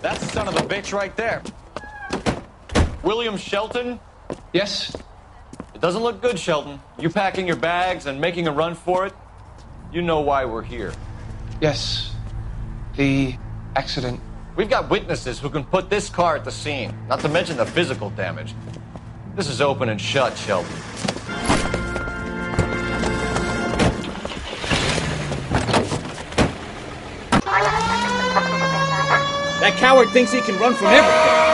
That's the son of a bitch right there. William Shelton? Yes? It doesn't look good, Shelton. You packing your bags and making a run for it? You know why we're here. Yes. The accident. We've got witnesses who can put this car at the scene, not to mention the physical damage. This is open and shut, Shelton. That coward thinks he can run from everything.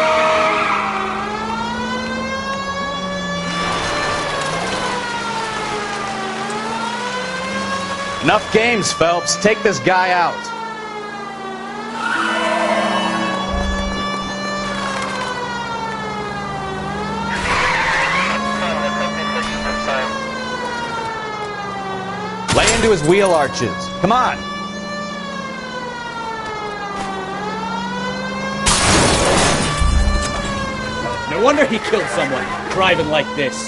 Enough games, Phelps. Take this guy out. Lay into his wheel arches. Come on. No wonder he killed someone, driving like this.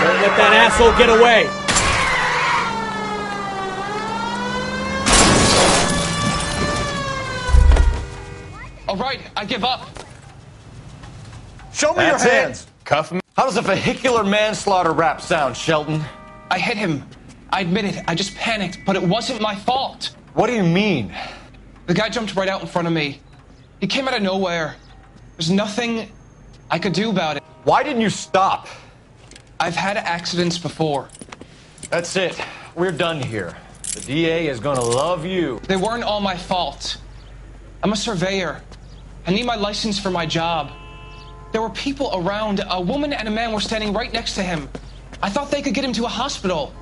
Don't let that asshole get away. All right, I give up. Show me That's your hands. it. Cuff him. How does a vehicular manslaughter rap sound, Shelton? I hit him. I admit it. I just panicked, but it wasn't my fault. What do you mean? The guy jumped right out in front of me. He came out of nowhere. There's nothing I could do about it. Why didn't you stop? I've had accidents before. That's it. We're done here. The DA is gonna love you. They weren't all my fault. I'm a surveyor. I need my license for my job. There were people around. A woman and a man were standing right next to him. I thought they could get him to a hospital.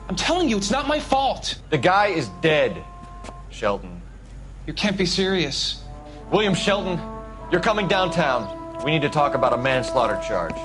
I'm telling you, it's not my fault. The guy is dead, Shelton. You can't be serious. William Shelton, you're coming downtown. We need to talk about a manslaughter charge.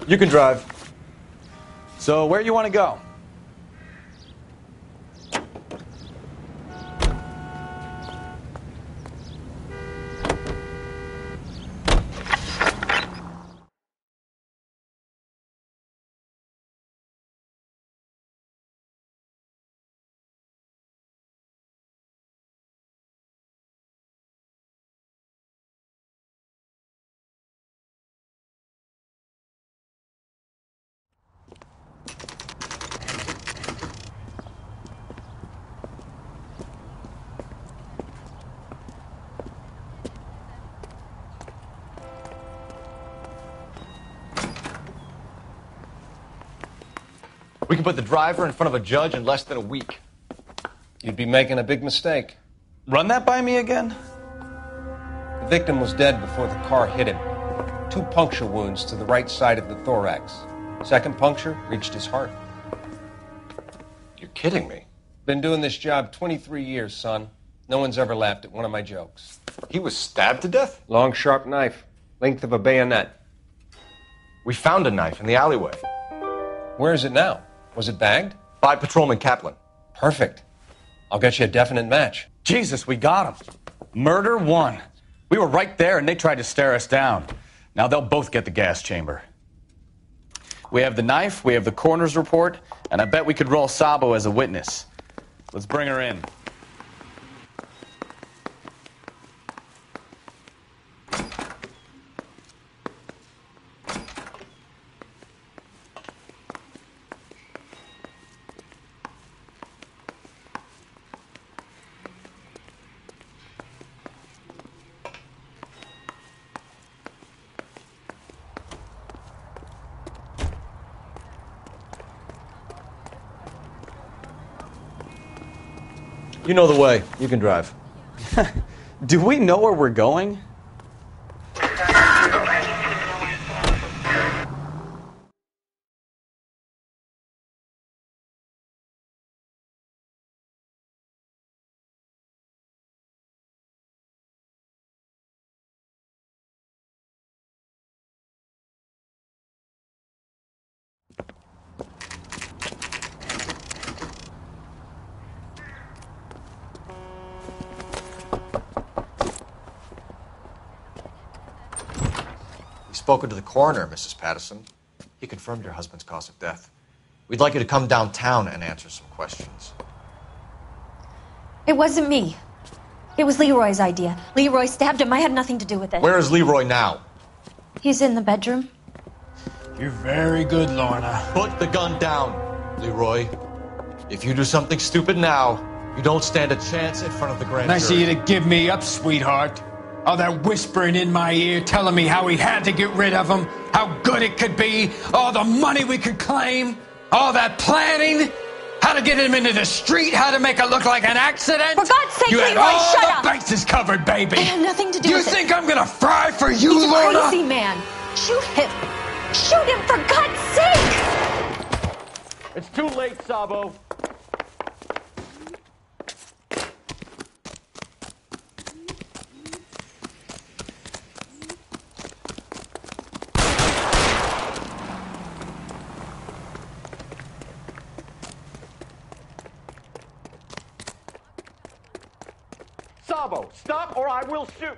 You can drive. So, where you want to go? We can put the driver in front of a judge in less than a week. You'd be making a big mistake. Run that by me again? The victim was dead before the car hit him. 2 puncture wounds to the right side of the thorax. Second puncture reached his heart. You're kidding me. Been doing this job 23 years, son. No one's ever laughed at one of my jokes. He was stabbed to death? Long, sharp knife. Length of a bayonet. We found a knife in the alleyway. Where is it now? Was it bagged? By Patrolman Kaplan. Perfect. I'll get you a definite match. Jesus, we got him. Murder 1. We were right there and they tried to stare us down. Now they'll both get the gas chamber. We have the knife, we have the coroner's report, and I bet we could roll Sabo as a witness. Let's bring her in. You know the way. You can drive. Do we know where we're going? We've spoken to the coroner, Mrs. Patterson. He confirmed your husband's cause of death. We'd like you to come downtown and answer some questions. It wasn't me. It was Leroy's idea. Leroy stabbed him. I had nothing to do with it. Where is Leroy now? He's in the bedroom. You're very good, Lorna. Put the gun down, Leroy. If you do something stupid now, you don't stand a chance in front of the grand Nice of jury. you to give me up, sweetheart. All that whispering in my ear telling me how we had to get rid of him, how good it could be, all the money we could claim, all that planning, how to get him into the street, how to make it look like an accident. For God's sake, you had Leroy, all shut the up. bases covered, baby. I had nothing to do You with it. think I'm gonna fry for you, He's a Lorna? crazy man. Shoot him. Shoot him, for God's sake. It's too late, Sabo. Sabo, stop or I will shoot.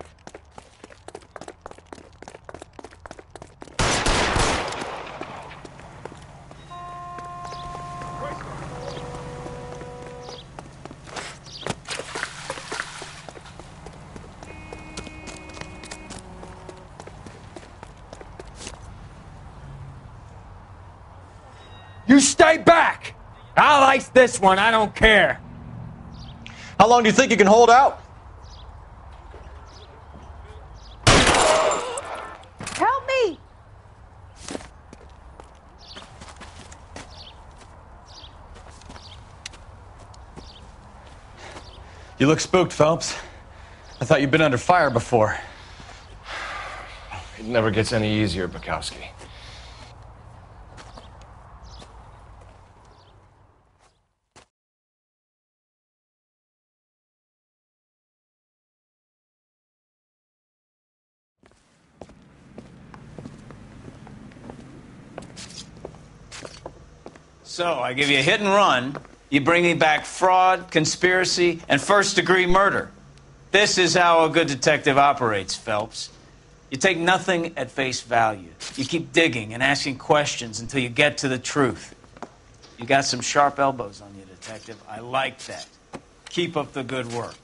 You stay back. I'll ice this one. I don't care. How long do you think you can hold out? Help me. You look spooked, Phelps. I thought you'd been under fire before. It never gets any easier, Bukowski. So, I give you a hit and run. You bring me back fraud, conspiracy, and first-degree murder. This is how a good detective operates, Phelps. You take nothing at face value. You keep digging and asking questions until you get to the truth. You got some sharp elbows on you, detective. I like that. Keep up the good work.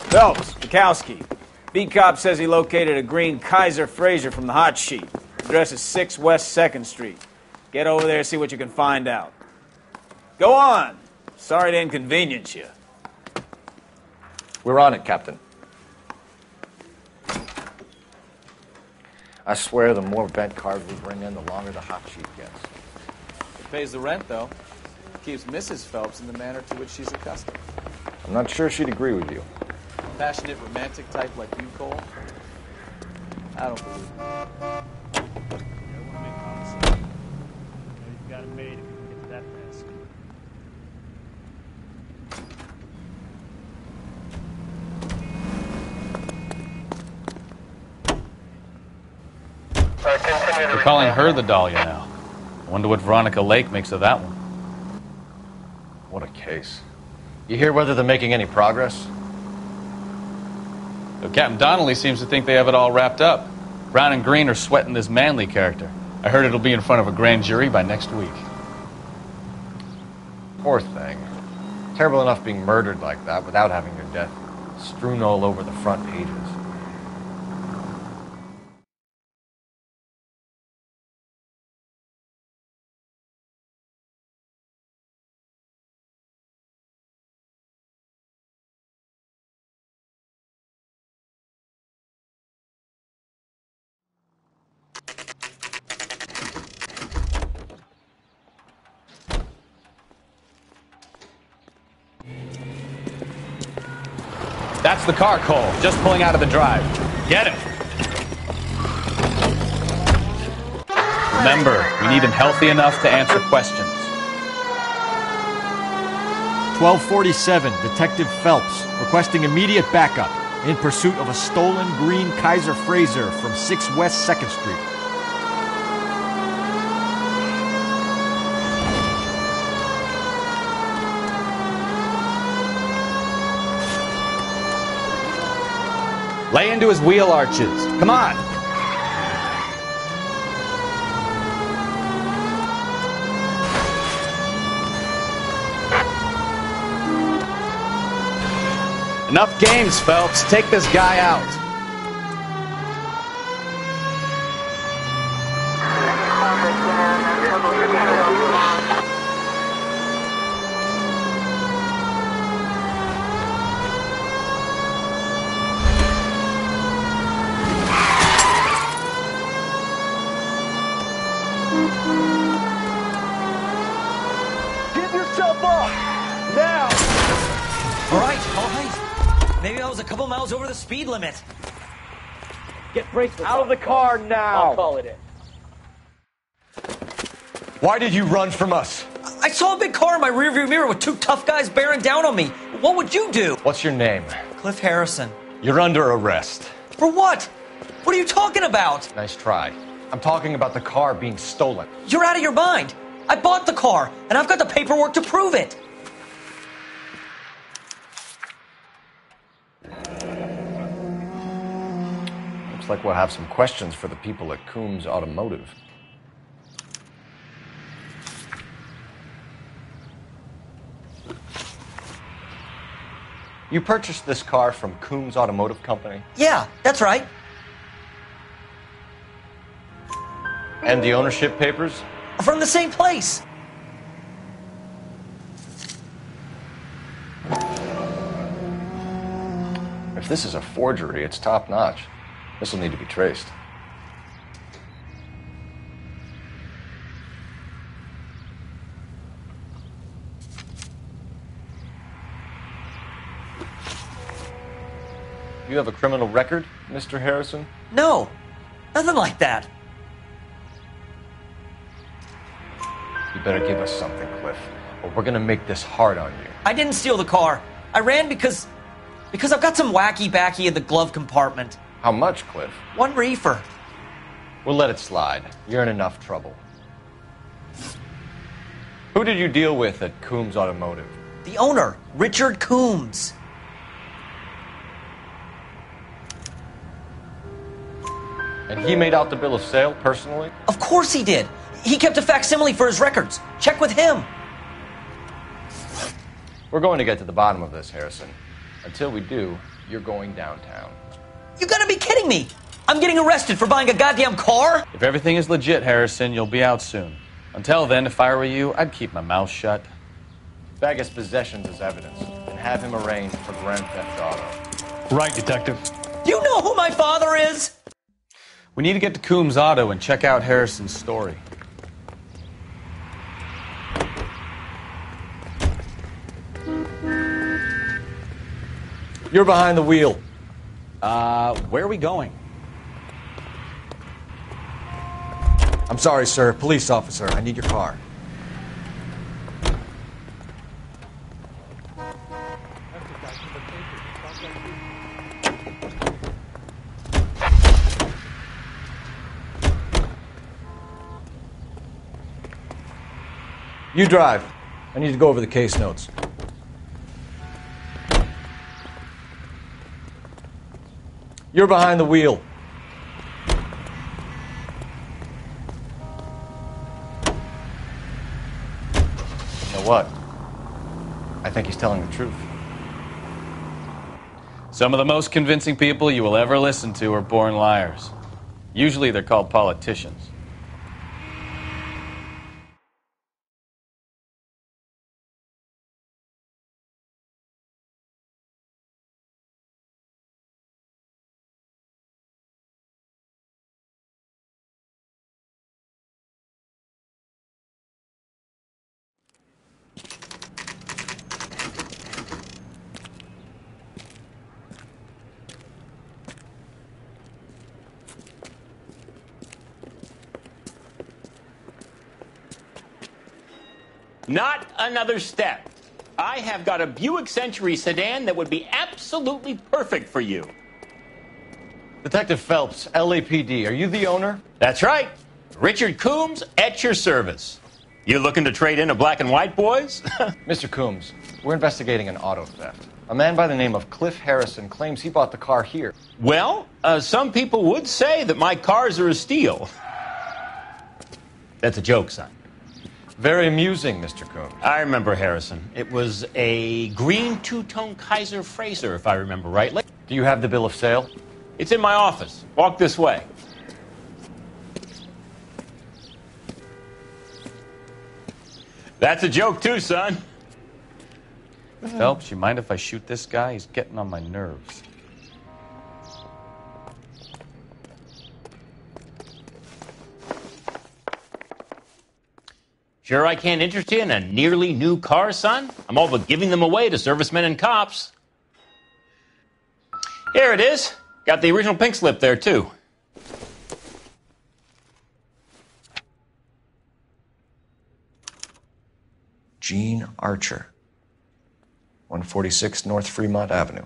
Phelps, Bukowski. Beat cop says he located a green Kaiser Fraser from the hot sheet. Address is 6 West 2nd Street. Get over there and see what you can find out. Go on. Sorry to inconvenience you. We're on it, Captain. I swear the more bent cars we bring in, the longer the hot sheet gets. It pays the rent, though. Keeps Mrs. Phelps in the manner to which she's accustomed. I'm not sure she'd agree with you. Passionate, romantic type like you, Cole? I don't believe it. You've got it made if you can get to that risk. They're calling her the Dahlia now. I wonder what Veronica Lake makes of that one. What a case. You hear whether they're making any progress? So Captain Donnelly seems to think they have it all wrapped up. Brown and Green are sweating this Manley character. I heard it'll be in front of a grand jury by next week. Poor thing. Terrible enough being murdered like that without having your death strewn all over the front pages. That's the car, Cole. Just pulling out of the drive. Get him. Remember, we need him healthy enough to answer questions. 1247, Detective Phelps, requesting immediate backup in pursuit of a stolen green Kaiser Fraser from 6 West 2nd Street. Lay into his wheel arches. Come on. Enough games, Phelps. Take this guy out. Give yourself up! Now! All right. Maybe I was a couple miles over the speed limit. Get bracelets out of the car now! I'll call it in. Why did you run from us? I saw a big car in my rearview mirror with 2 tough guys bearing down on me. What would you do? What's your name? Cliff Harrison. You're under arrest. For what? What are you talking about? Nice try. I'm talking about the car being stolen. You're out of your mind. I bought the car, and I've got the paperwork to prove it. Looks like we'll have some questions for the people at Coombs Automotive. You purchased this car from Coombs Automotive Company? Yeah, that's right. And the ownership papers? From the same place. this is a forgery, it's top-notch. This will need to be traced. You have a criminal record, Mr. Harrison? No, nothing like that. You better give us something, Cliff, or we're gonna make this hard on you. I didn't steal the car. I ran because I've got some wacky-backy in the glove compartment. How much, Cliff? 1 reefer. We'll let it slide. You're in enough trouble. Who did you deal with at Coombs Automotive? The owner, Richard Coombs. And he made out the bill of sale personally? Of course he did. He kept a facsimile for his records. Check with him. We're going to get to the bottom of this, Harrison. Until we do, you're going downtown. You gotta be kidding me. I'm getting arrested for buying a goddamn car? If everything is legit, Harrison, you'll be out soon. Until then, if I were you, I'd keep my mouth shut. Bag his possessions as evidence and have him arraigned for grand theft auto. Right, Detective. Do you know who my father is? We need to get to Coombs Auto and check out Harrison's story. You're behind the wheel. Where are we going? I'm sorry, sir. Police officer, I need your car. You drive. I need to go over the case notes. You're behind the wheel. You know what? I think he's telling the truth. Some of the most convincing people you will ever listen to are born liars. Usually they're called politicians. Not another step. I have got a Buick Century sedan that would be absolutely perfect for you. Detective Phelps, LAPD, are you the owner? That's right. Richard Coombs at your service. You looking to trade in a black and white, boys? Mr. Coombs, we're investigating an auto theft. A man by the name of Cliff Harrison claims he bought the car here. Well, some people would say that my cars are a steal. That's a joke, son. Very amusing, Mr. Coombs. I remember Harrison. It was a green two-tone Kaiser Frazer, if I remember rightly. Do you have the bill of sale? It's in my office. Walk this way. That's a joke, too, son. Phelps, you mind if I shoot this guy? He's getting on my nerves. Sure I can't interest you in a nearly new car, son? I'm all but giving them away to servicemen and cops. Here it is. Got the original pink slip there, too. Gene Archer, 146 North Fremont Avenue.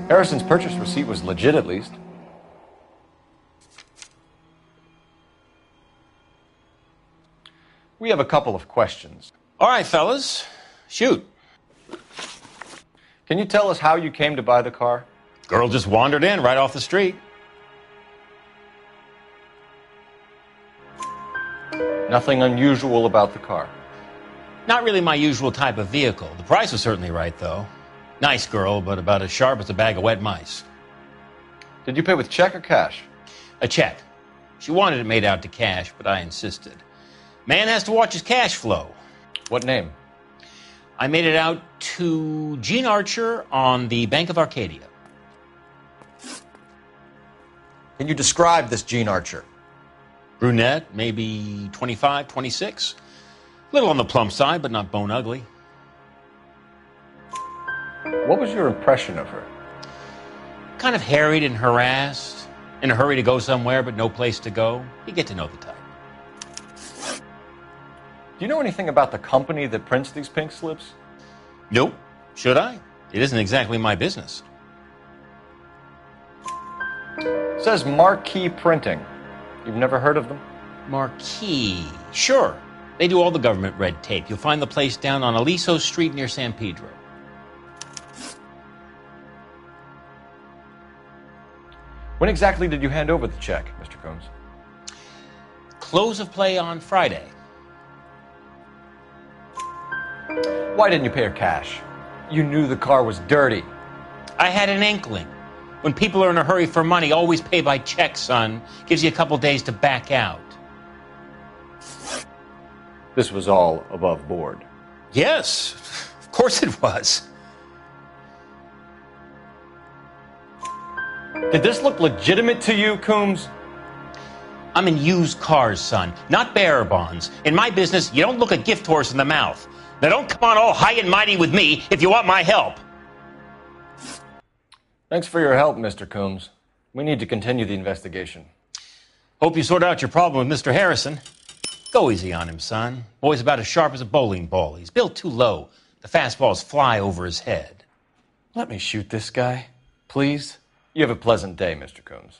Harrison's purchase receipt was legit, at least. We have a couple of questions. All right, fellas. Shoot. Can you tell us how you came to buy the car? Girl just wandered in right off the street. Nothing unusual about the car. Not really my usual type of vehicle. The price was certainly right, though. Nice girl, but about as sharp as a bag of wet mice. Did you pay with check or cash? A check. She wanted it made out to cash, but I insisted. Man has to watch his cash flow. What name? I made it out to Gene Archer on the Bank of Arcadia. Can you describe this Gene Archer? Brunette, maybe 25, 26. A little on the plump side, but not bone ugly. What was your impression of her? Kind of harried and harassed. In a hurry to go somewhere, but no place to go. You get to know the type. Do you know anything about the company that prints these pink slips? Nope. Should I? It isn't exactly my business. It says Marquee Printing. You've never heard of them? Marquee. Sure. They do all the government red tape. You'll find the place down on Aliso Street near San Pedro. When exactly did you hand over the check, Mr. Combs? Close of play on Friday. Why didn't you pay her cash? You knew the car was dirty. I had an inkling. When people are in a hurry for money, always pay by check, son. Gives you a couple days to back out. This was all above board. Yes, of course it was. Did this look legitimate to you, Coombs? I'm in used cars, son, not bearer bonds. In my business, you don't look a gift horse in the mouth. Now don't come on all high and mighty with me if you want my help. Thanks for your help, Mr. Coombs. We need to continue the investigation. Hope you sort out your problem with Mr. Harrison. Go easy on him, son. Boy's about as sharp as a bowling ball. He's built too low. The fastballs fly over his head. Let me shoot this guy, please. You have a pleasant day, Mr. Coombs.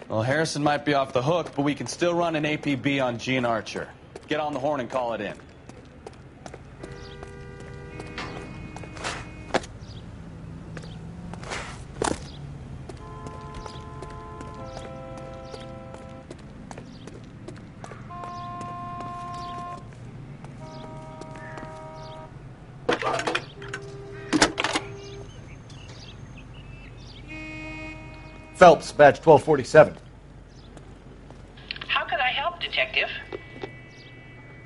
Well, Harrison might be off the hook, but we can still run an APB on Gene Archer. Get on the horn and call it in. Phelps, badge 1247. How can I help, Detective?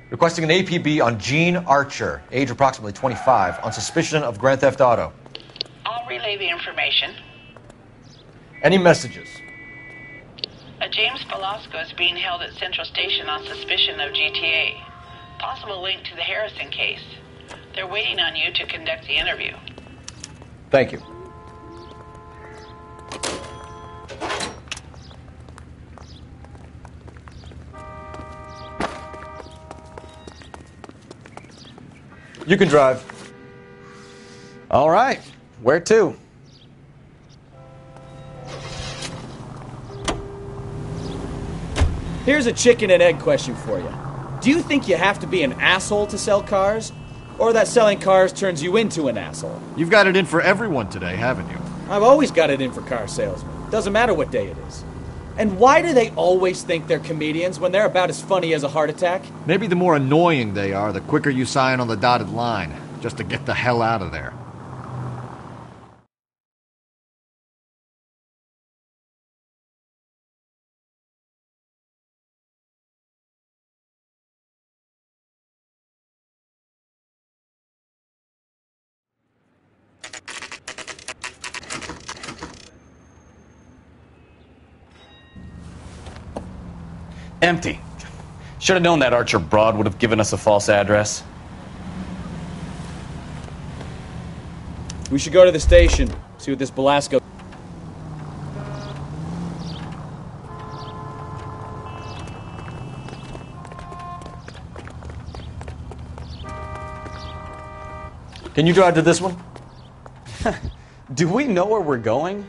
Requesting an APB on Gene Archer, age approximately 25, on suspicion of grand theft auto. I'll relay the information. Any messages? A James Velasco is being held at Central Station on suspicion of GTA. Possible link to the Harrison case. They're waiting on you to conduct the interview. Thank you. You can drive. All right. Where to? Here's a chicken and egg question for you. Do you think you have to be an asshole to sell cars? Or that selling cars turns you into an asshole? You've got it in for everyone today, haven't you? I've always got it in for car salesmen. Doesn't matter what day it is. And why do they always think they're comedians when they're about as funny as a heart attack? Maybe the more annoying they are, the quicker you sign on the dotted line, just to get the hell out of there. Empty. Should have known that Archer broad would have given us a false address. We should go to the station, see what this Velasco... Can you drive to this one? Do we know where we're going?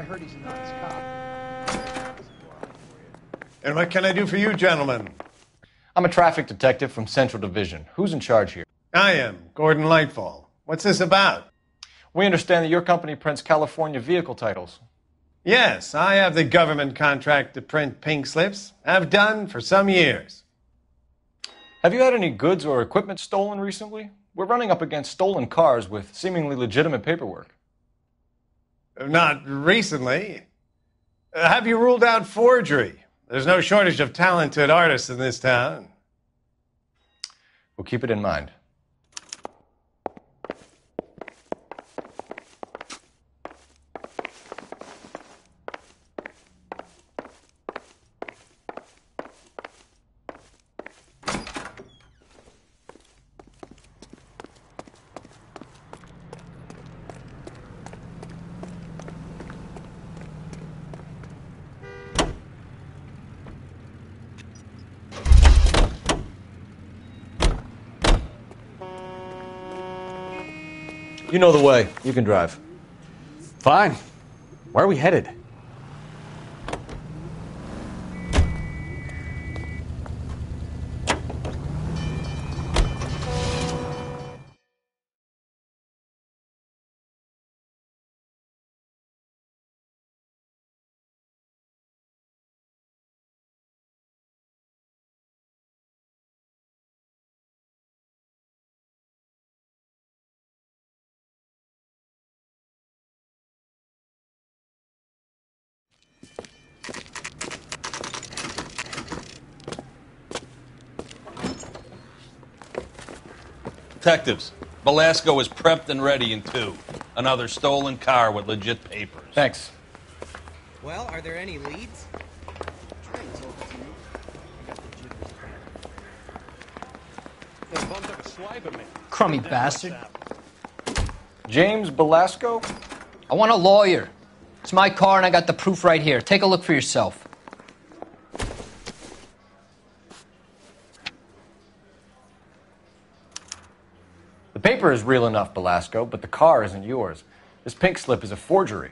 I heard he's an honest cop. And what can I do for you, gentlemen? I'm a traffic detective from Central Division. Who's in charge here? I am, Gordon Lightfall. What's this about? We understand that your company prints California vehicle titles. Yes, I have the government contract to print pink slips. I've done for some years. Have you had any goods or equipment stolen recently? We're running up against stolen cars with seemingly legitimate paperwork. Not recently. Have you ruled out forgery? There's no shortage of talented artists in this town. We'll keep it in mind. You know the way. You can drive. Fine. Where are we headed? Detectives, Belasco is prepped and ready in 2. Another stolen car with legit papers. Thanks. Well, are there any leads? Crummy bastard. James Belasco? I want a lawyer. It's my car and I got the proof right here. Take a look for yourself. The paper is real enough, Belasco, but the car isn't yours. This pink slip is a forgery.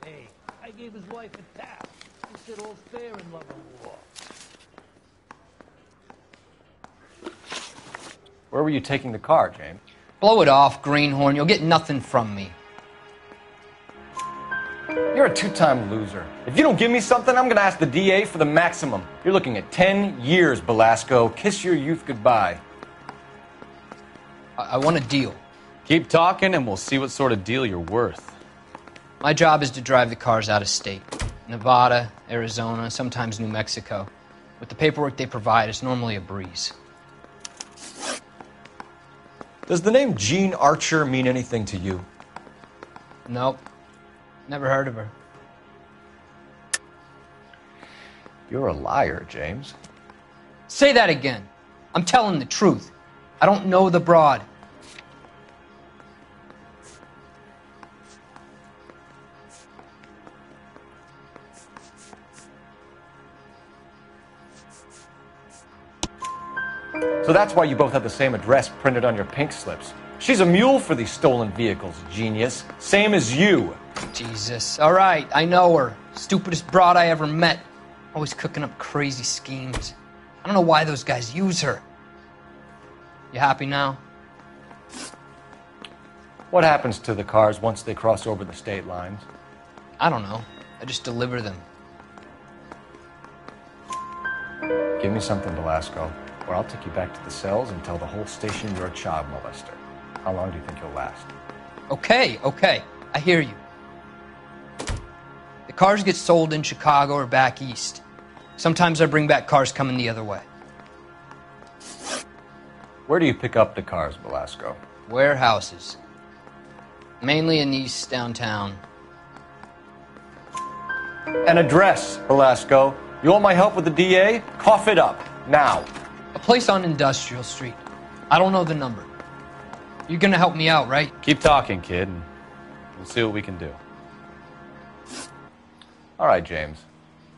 Hey, I gave his wife a tap. He said all's fair in love and war. Where were you taking the car, James? Blow it off, greenhorn. You'll get nothing from me. You're a two-time loser. If you don't give me something, I'm going to ask the DA for the maximum. You're looking at 10 years, Belasco. Kiss your youth goodbye. I want a deal. Keep talking and we'll see what sort of deal you're worth. My job is to drive the cars out of state. Nevada, Arizona, sometimes New Mexico. With the paperwork they provide, it's normally a breeze. Does the name Jean Archer mean anything to you? Nope. Never heard of her. You're a liar, James. Say that again. I'm telling the truth. I don't know the broad. So that's why you both have the same address printed on your pink slips. She's a mule for these stolen vehicles, genius. Same as you. Jesus. All right, I know her. Stupidest broad I ever met. Always cooking up crazy schemes. I don't know why those guys use her. You happy now? What happens to the cars once they cross over the state lines? I don't know. I just deliver them. Give me something, Belasco, or I'll take you back to the cells and tell the whole station you're a child molester. How long do you think you'll last? Okay. I hear you. The cars get sold in Chicago or back east. Sometimes I bring back cars coming the other way. Where do you pick up the cars, Belasco? Warehouses. Mainly in East downtown. An address, Belasco. You want my help with the DA? Cough it up, now. A place on Industrial Street. I don't know the number. You're gonna help me out, right? Keep talking, kid, and we'll see what we can do. All right, James.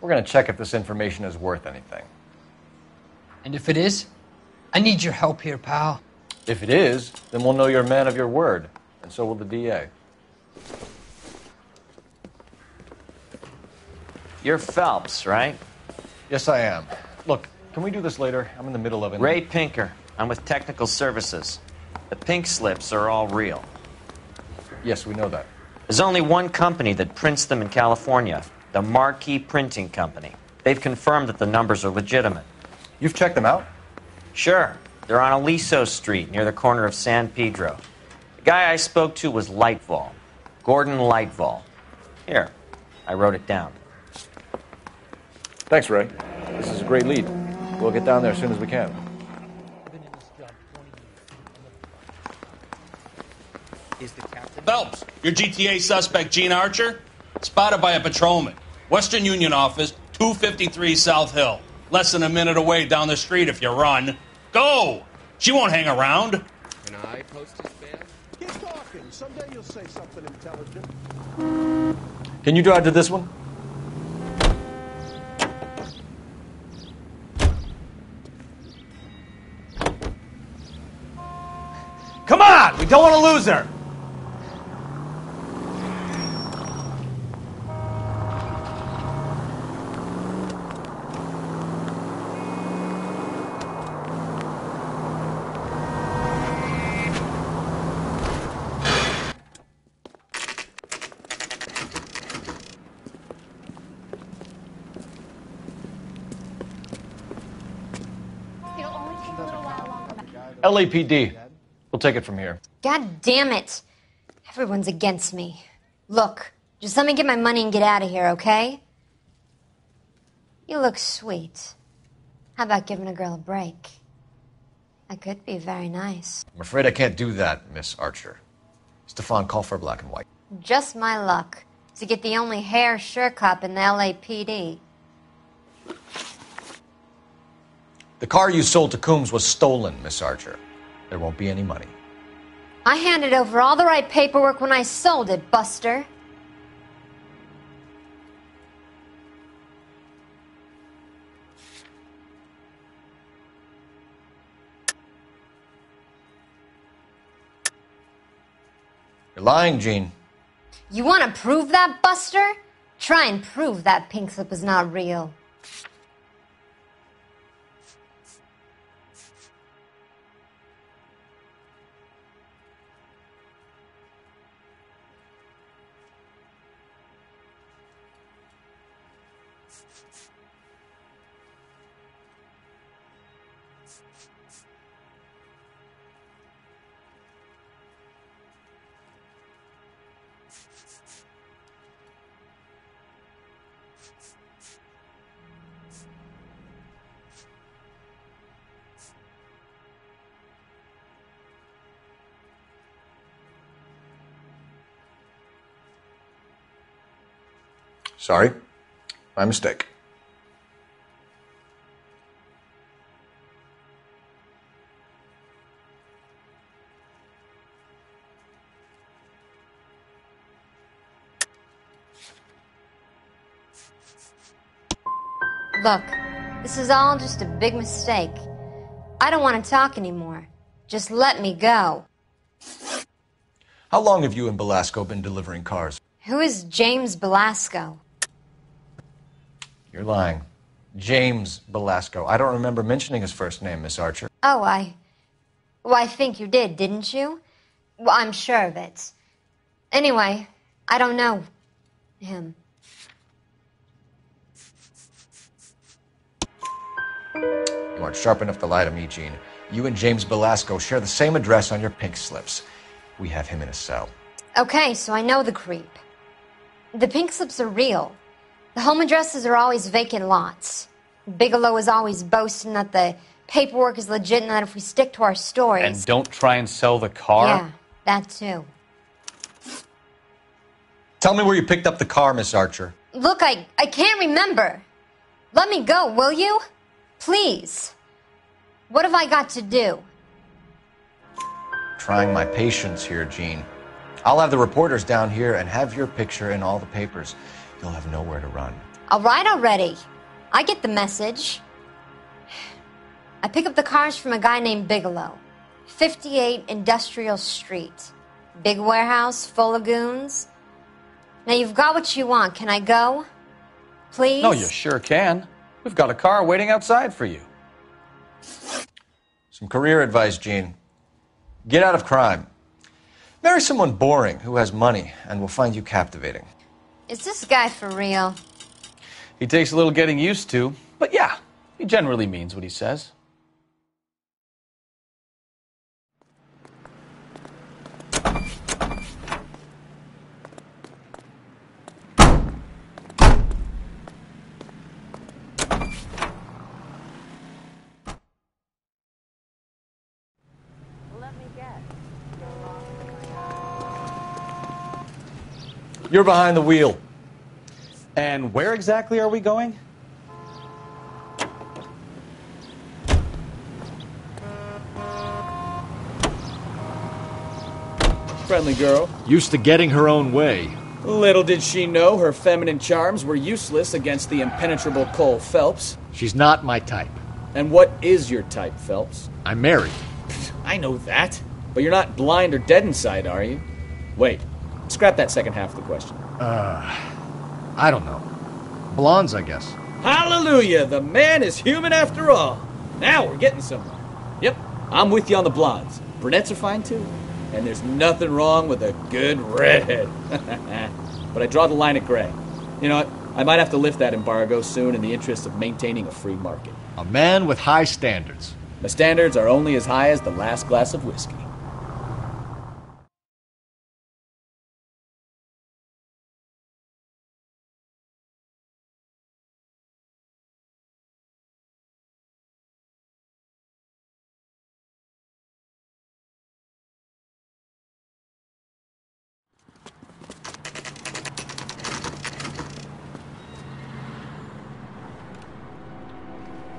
We're going to check if this information is worth anything. And if it is, I need your help here, pal. If it is, then we'll know you're a man of your word. And so will the DA. You're Phelps, right? Yes, I am. Look, can we do this later? I'm in the middle of it. Ray Pinker. I'm with Technical Services. The pink slips are all real. Yes, we know that. There's only one company that prints them in California, the Marquee Printing Company. They've confirmed that the numbers are legitimate. You've checked them out? Sure. They're on Aliso Street, near the corner of San Pedro. The guy I spoke to was Lightval. Gordon Lightval. Here, I wrote it down. Thanks, Ray. This is a great lead. We'll get down there as soon as we can. Is the captain? Phelps, your GTA suspect, Gene Archer, spotted by a patrolman. Western Union office, 253 South Hill. Less than a minute away down the street if you run. Go! She won't hang around. Can I post his bail? Keep talking. Someday you'll say something intelligent. Can you drive to this one? Come on! We don't want to lose her! LAPD. We'll take it from here. God damn it. Everyone's against me. Look, just let me get my money and get out of here, okay? You look sweet. How about giving a girl a break? That could be very nice. I'm afraid I can't do that, Miss Archer. Stefan, call for black and white. Just my luck to get the only hair sure cop in the LAPD. The car you sold to Coombs was stolen, Miss Archer. There won't be any money. I handed over all the right paperwork when I sold it, Buster. You're lying, Gene. You want to prove that, Buster? Try and prove that pink slip is not real. Sorry. My mistake. Look, this is all just a big mistake. I don't want to talk anymore. Just let me go. How long have you and Belasco been delivering cars? Who is James Belasco? You're lying. James Belasco. I don't remember mentioning his first name, Miss Archer. Oh, I think you did, didn't you? Well, I'm sure of it. Anyway, I don't know him. You aren't sharp enough to lie to me, Gene. You and James Belasco share the same address on your pink slips. We have him in a cell. Okay, so I know the creep. The pink slips are real. The home addresses are always vacant lots. Bigelow is always boasting that the paperwork is legit and that if we stick to our stories... And don't try and sell the car? Yeah, that too. Tell me where you picked up the car, Miss Archer. Look, I can't remember. Let me go, will you? Please. What have I got to do? Trying my patience here, Gene. I'll have the reporters down here and have your picture in all the papers. You'll have nowhere to run. All right already. I get the message. I pick up the cars from a guy named Bigelow. 58 Industrial Street. Big warehouse full of goons. Now you've got what you want. Can I go? Please? No, you sure can. We've got a car waiting outside for you. Some career advice, Gene. Get out of crime. Marry someone boring who has money and will find you captivating. Is this guy for real? He takes a little getting used to, but yeah, he generally means what he says. You're behind the wheel. And where exactly are we going? Friendly girl. Used to getting her own way. Little did she know her feminine charms were useless against the impenetrable Cole Phelps. She's not my type. And what is your type, Phelps? I'm married. I know that. But you're not blind or dead inside, are you? Wait. Scrap that second half of the question. I don't know. Blondes, I guess. Hallelujah! The man is human after all. Now we're getting somewhere. Yep, I'm with you on the blondes. Brunettes are fine too. And there's nothing wrong with a good redhead. But I draw the line at gray. You know what? I might have to lift that embargo soon in the interest of maintaining a free market. A man with high standards. My standards are only as high as the last glass of whiskey.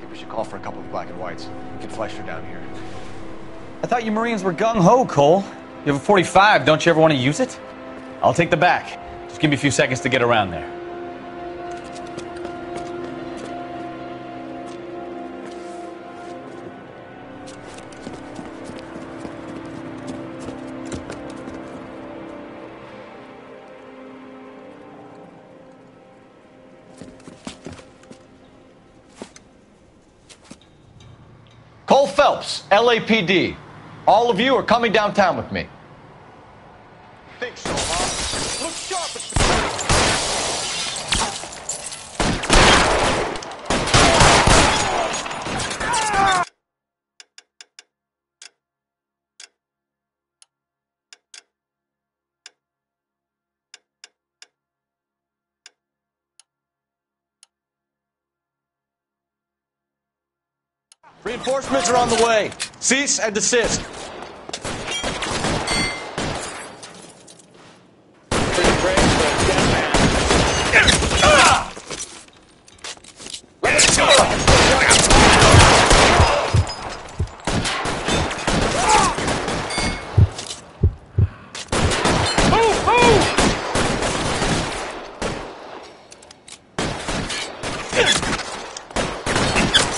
We should call for a couple of black and whites. We can flush her down here. I thought you Marines were gung-ho, Cole. You have a 45, don't you ever want to use it? I'll take the back. Just give me a few seconds to get around there. Cole Phelps, LAPD. All of you are coming downtown with me. Think so, huh? Look sharp at the Reinforcements are on the way. Cease and desist.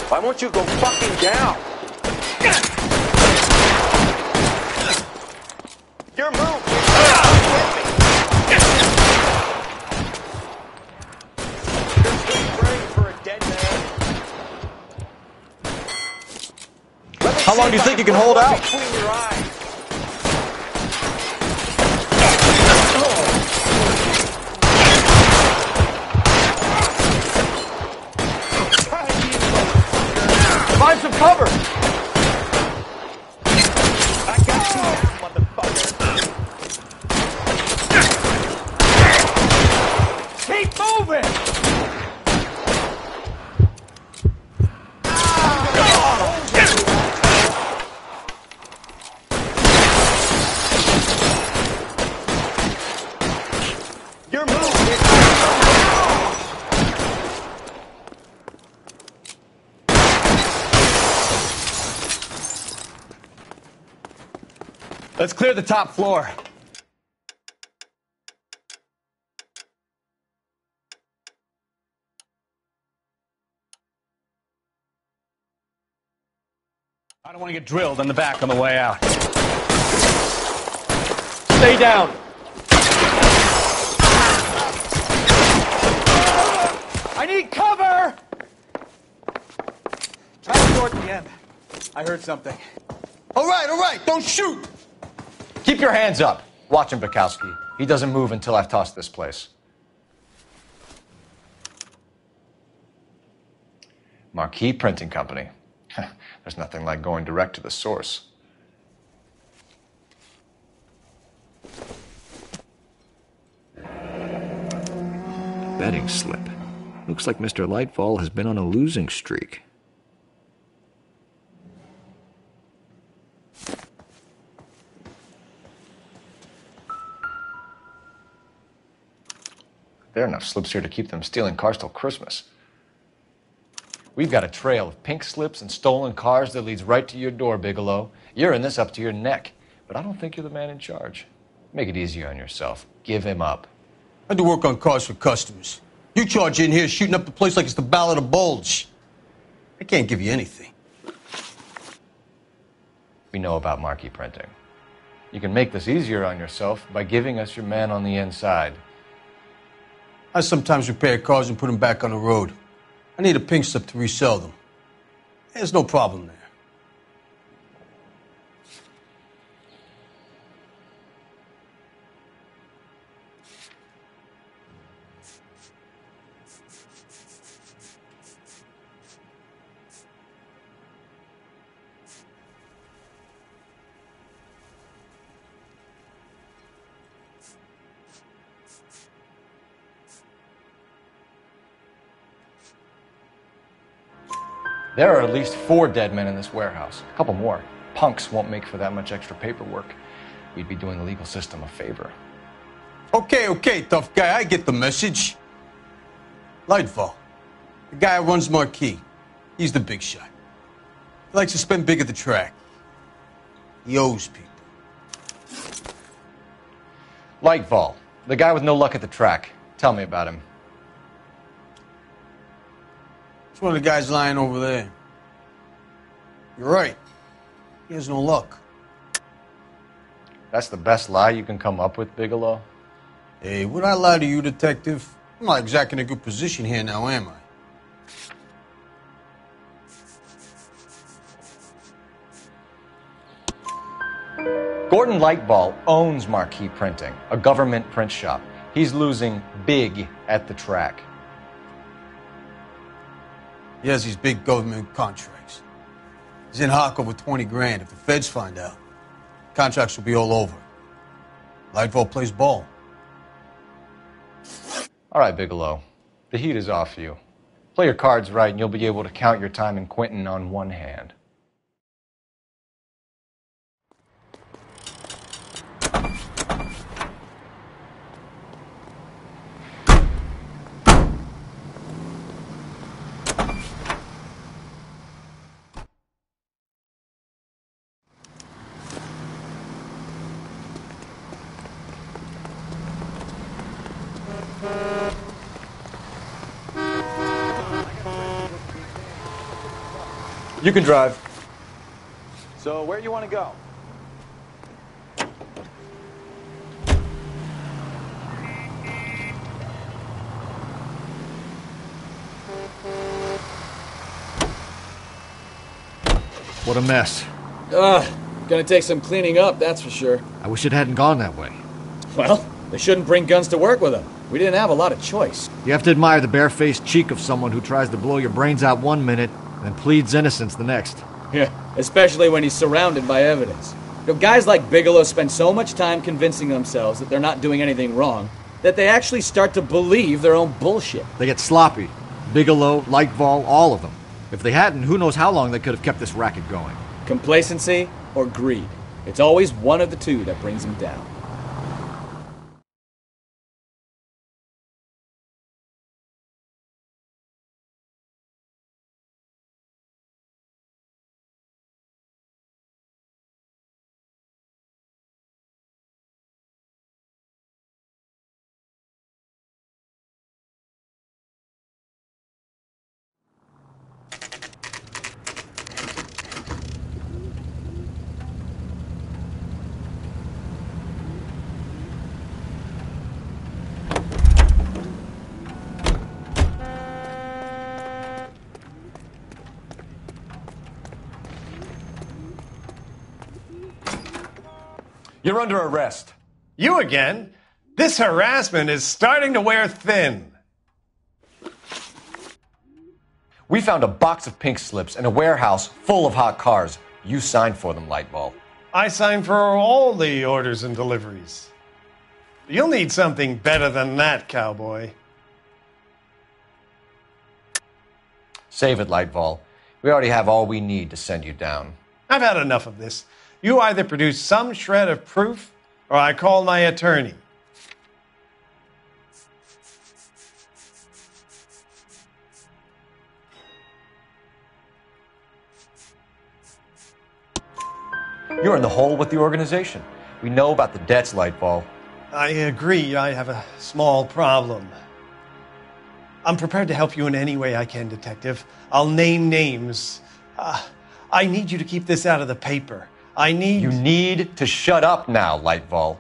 Why won't you go fucking down? Your move. How long do you think you can hold out? Between your eyes. Find some cover! I got you, motherfucker. Keep moving! Your move is... Let's clear the top floor. I don't want to get drilled in the back on the way out. Stay down. I need cover! Try to door at the end. I heard something. All right, don't shoot! Keep your hands up. Watch him, Bukowski. He doesn't move until I've tossed this place. Marquee Printing Company. There's nothing like going direct to the source. Betting slip. Looks like Mr. Lightfall has been on a losing streak. There are enough slips here to keep them stealing cars till Christmas. We've got a trail of pink slips and stolen cars that leads right to your door, Bigelow. You're in this up to your neck, but I don't think you're the man in charge. Make it easier on yourself. Give him up. I do work on cars for customers. You charge in here shooting up the place like it's the Ballad of Bulge. I can't give you anything. We know about marquee printing. You can make this easier on yourself by giving us your man on the inside. I sometimes repair cars and put them back on the road. I need a pink slip to resell them. There's no problem there. There are at least 4 dead men in this warehouse. A couple more. Punks won't make for that much extra paperwork. We'd be doing the legal system a favor. Okay, tough guy, I get the message. Lightfall, the guy who runs Marquee. He's the big shot. He likes to spend big at the track. He owes people. Lightfall, the guy with no luck at the track. Tell me about him. It's one of the guys lying over there. You're right. He has no luck. That's the best lie you can come up with, Bigelow? Hey, would I lie to you, detective? I'm not exactly in a good position here now, am I? Gordon Lightball owns Marquee Printing, a government print shop. He's losing big at the track. He has these big government contracts. He's in hock over 20 grand. If the feds find out, contracts will be all over. Lightfall plays ball. All right, Bigelow. The heat is off you. Play your cards right and you'll be able to count your time in Quentin on one hand. You can drive. So where do you want to go? What a mess. Gonna take some cleaning up, that's for sure. I wish it hadn't gone that way. Well, they shouldn't bring guns to work with them. We didn't have a lot of choice. You have to admire the barefaced cheek of someone who tries to blow your brains out one minute and pleads innocence the next. Yeah, especially when he's surrounded by evidence. You know, guys like Bigelow spend so much time convincing themselves that they're not doing anything wrong that they actually start to believe their own bullshit. They get sloppy. Bigelow, Lightfall, all of them. If they hadn't, who knows how long they could have kept this racket going. Complacency or greed. It's always one of the two that brings them down. You're under arrest. You again? This harassment is starting to wear thin. We found a box of pink slips in a warehouse full of hot cars. You signed for them, Lightball. I signed for all the orders and deliveries. You'll need something better than that, cowboy. Save it, Lightball. We already have all we need to send you down. I've had enough of this. You either produce some shred of proof, or I call my attorney. You're in the hole with the organization. We know about the debts, Lightball. I agree. I have a small problem. I'm prepared to help you in any way I can, Detective. I'll name names. I need you to keep this out of the paper. You need to shut up now, Lightball.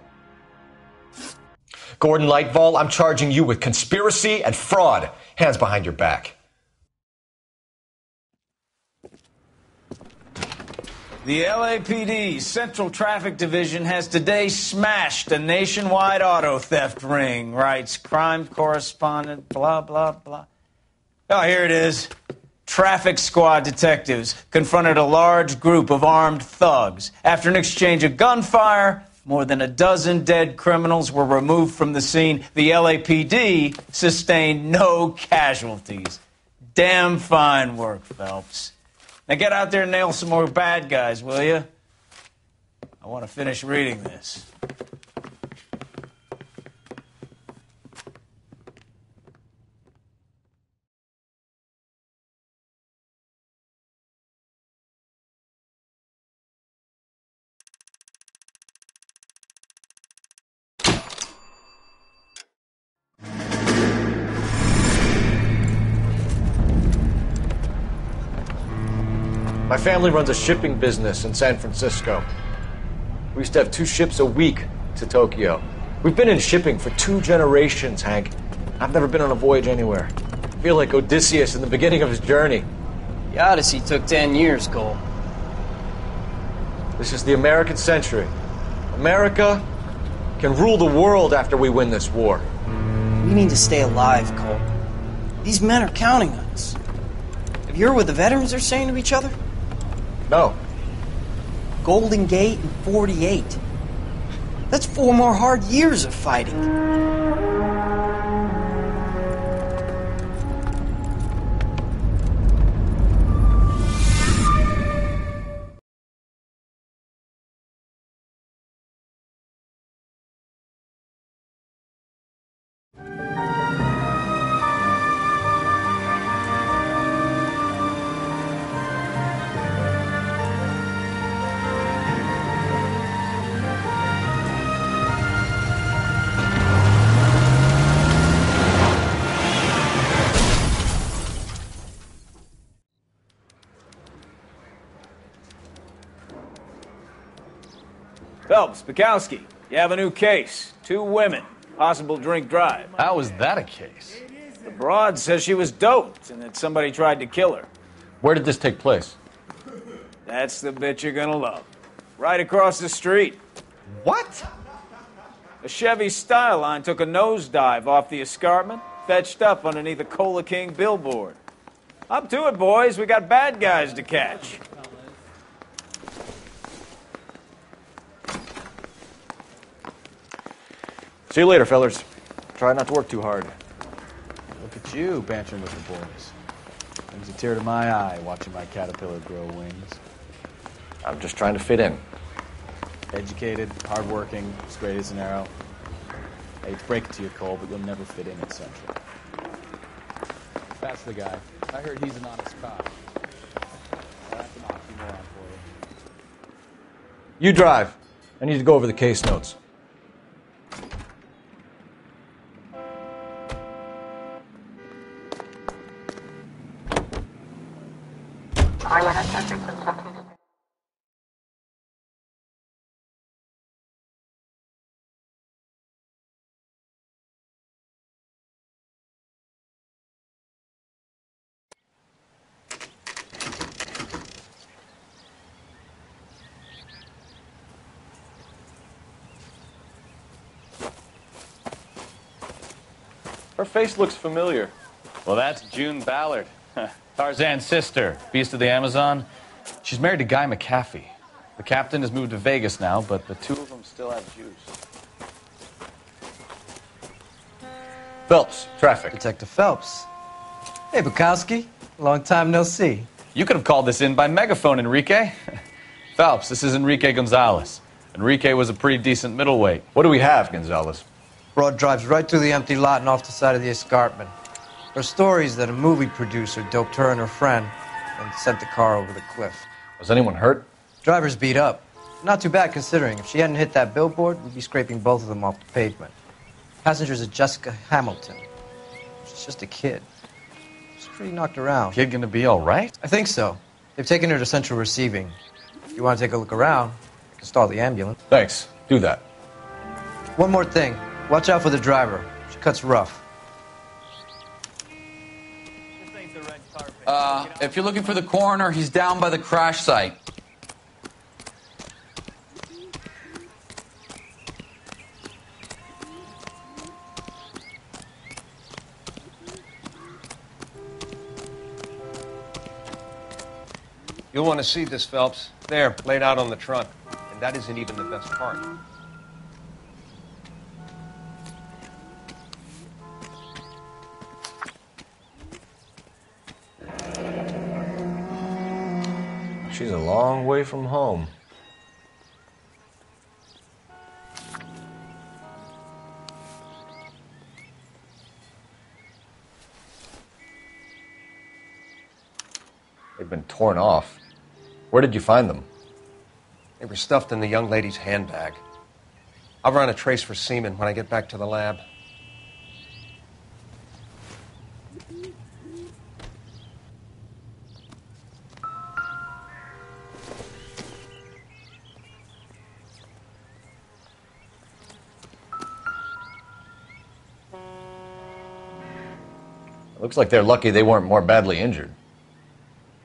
Gordon Lightball, I'm charging you with conspiracy and fraud. Hands behind your back. The LAPD Central Traffic Division has today smashed a nationwide auto theft ring, writes crime correspondent, blah, blah, blah. Oh, here it is. Traffic squad detectives confronted a large group of armed thugs. After an exchange of gunfire, more than a dozen dead criminals were removed from the scene. The LAPD sustained no casualties. Damn fine work, Phelps. Now get out there and nail some more bad guys, will you? I want to finish reading this. My family runs a shipping business in San Francisco. We used to have 2 ships a week to Tokyo. We've been in shipping for 2 generations, Hank. I've never been on a voyage anywhere. I feel like Odysseus in the beginning of his journey. The Odyssey took 10 years, Cole. This is the American century. America can rule the world after we win this war. We need to stay alive, Cole. These men are counting on us. Have you heard what the veterans are saying to each other? No. Golden Gate and 48. That's 4 more hard years of fighting. Phelps, Bukowski, you have a new case. 2 women, possible drink drive. How was that a case? The broad says she was doped and that somebody tried to kill her. Where did this take place? That's the bit you're gonna love. Right across the street. What? A Chevy Styline took a nosedive off the escarpment, fetched up underneath a Cola King billboard. Up to it, boys. We got bad guys to catch. See you later, fellers. Try not to work too hard. Look at you bantering with the boys. Brings a tear to my eye watching my caterpillar grow wings. I'm just trying to fit in. Educated, hardworking, straight as an arrow. I hate to break it to you, Cole, but you'll never fit in at Central. That's the guy. I heard he's an honest cop. That's an oxymoron for you. You drive. I need to go over the case notes. Her face looks familiar. Well, that's June Ballard. Tarzan's sister, beast of the Amazon. She's married to Guy McAfee. The captain has moved to Vegas now, but the two of them still have juice. Phelps, traffic. Detective Phelps. Hey, Bukowski. Long time no see. You could have called this in by megaphone, Enrique. Phelps, this is Enrique Gonzalez. Enrique was a pretty decent middleweight. What do we have, Gonzalez? Broad drives right through the empty lot and off the side of the escarpment. Her stories that a movie producer doped her and her friend and sent the car over the cliff. Was anyone hurt? Driver's beat up. Not too bad considering. If she hadn't hit that billboard, we'd be scraping both of them off the pavement. Passenger's a Jessica Hamilton. She's just a kid. She's pretty knocked around. Kid gonna be all right? I think so. They've taken her to central receiving. If you want to take a look around, I can stall the ambulance. Thanks. Do that. One more thing. Watch out for the driver. She cuts rough. If you're looking for the coroner, he's down by the crash site. You'll want to see this, Phelps. There, laid out on the trunk. And that isn't even the best part. She's a long way from home. They've been torn off. Where did you find them? They were stuffed in the young lady's handbag. I'll run a trace for semen when I get back to the lab. Looks like they're lucky they weren't more badly injured.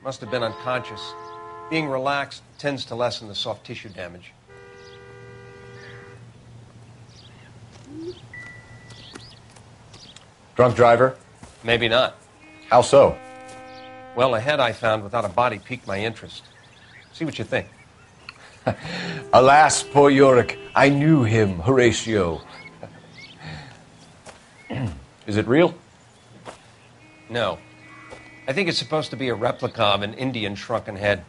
Must have been unconscious. Being relaxed tends to lessen the soft tissue damage. Drunk driver? Maybe not. How so? Well, a head I found without a body piqued my interest. See what you think. Alas, poor Yorick, I knew him, Horatio. Is it real? No. I think it's supposed to be a replica of an Indian shrunken head.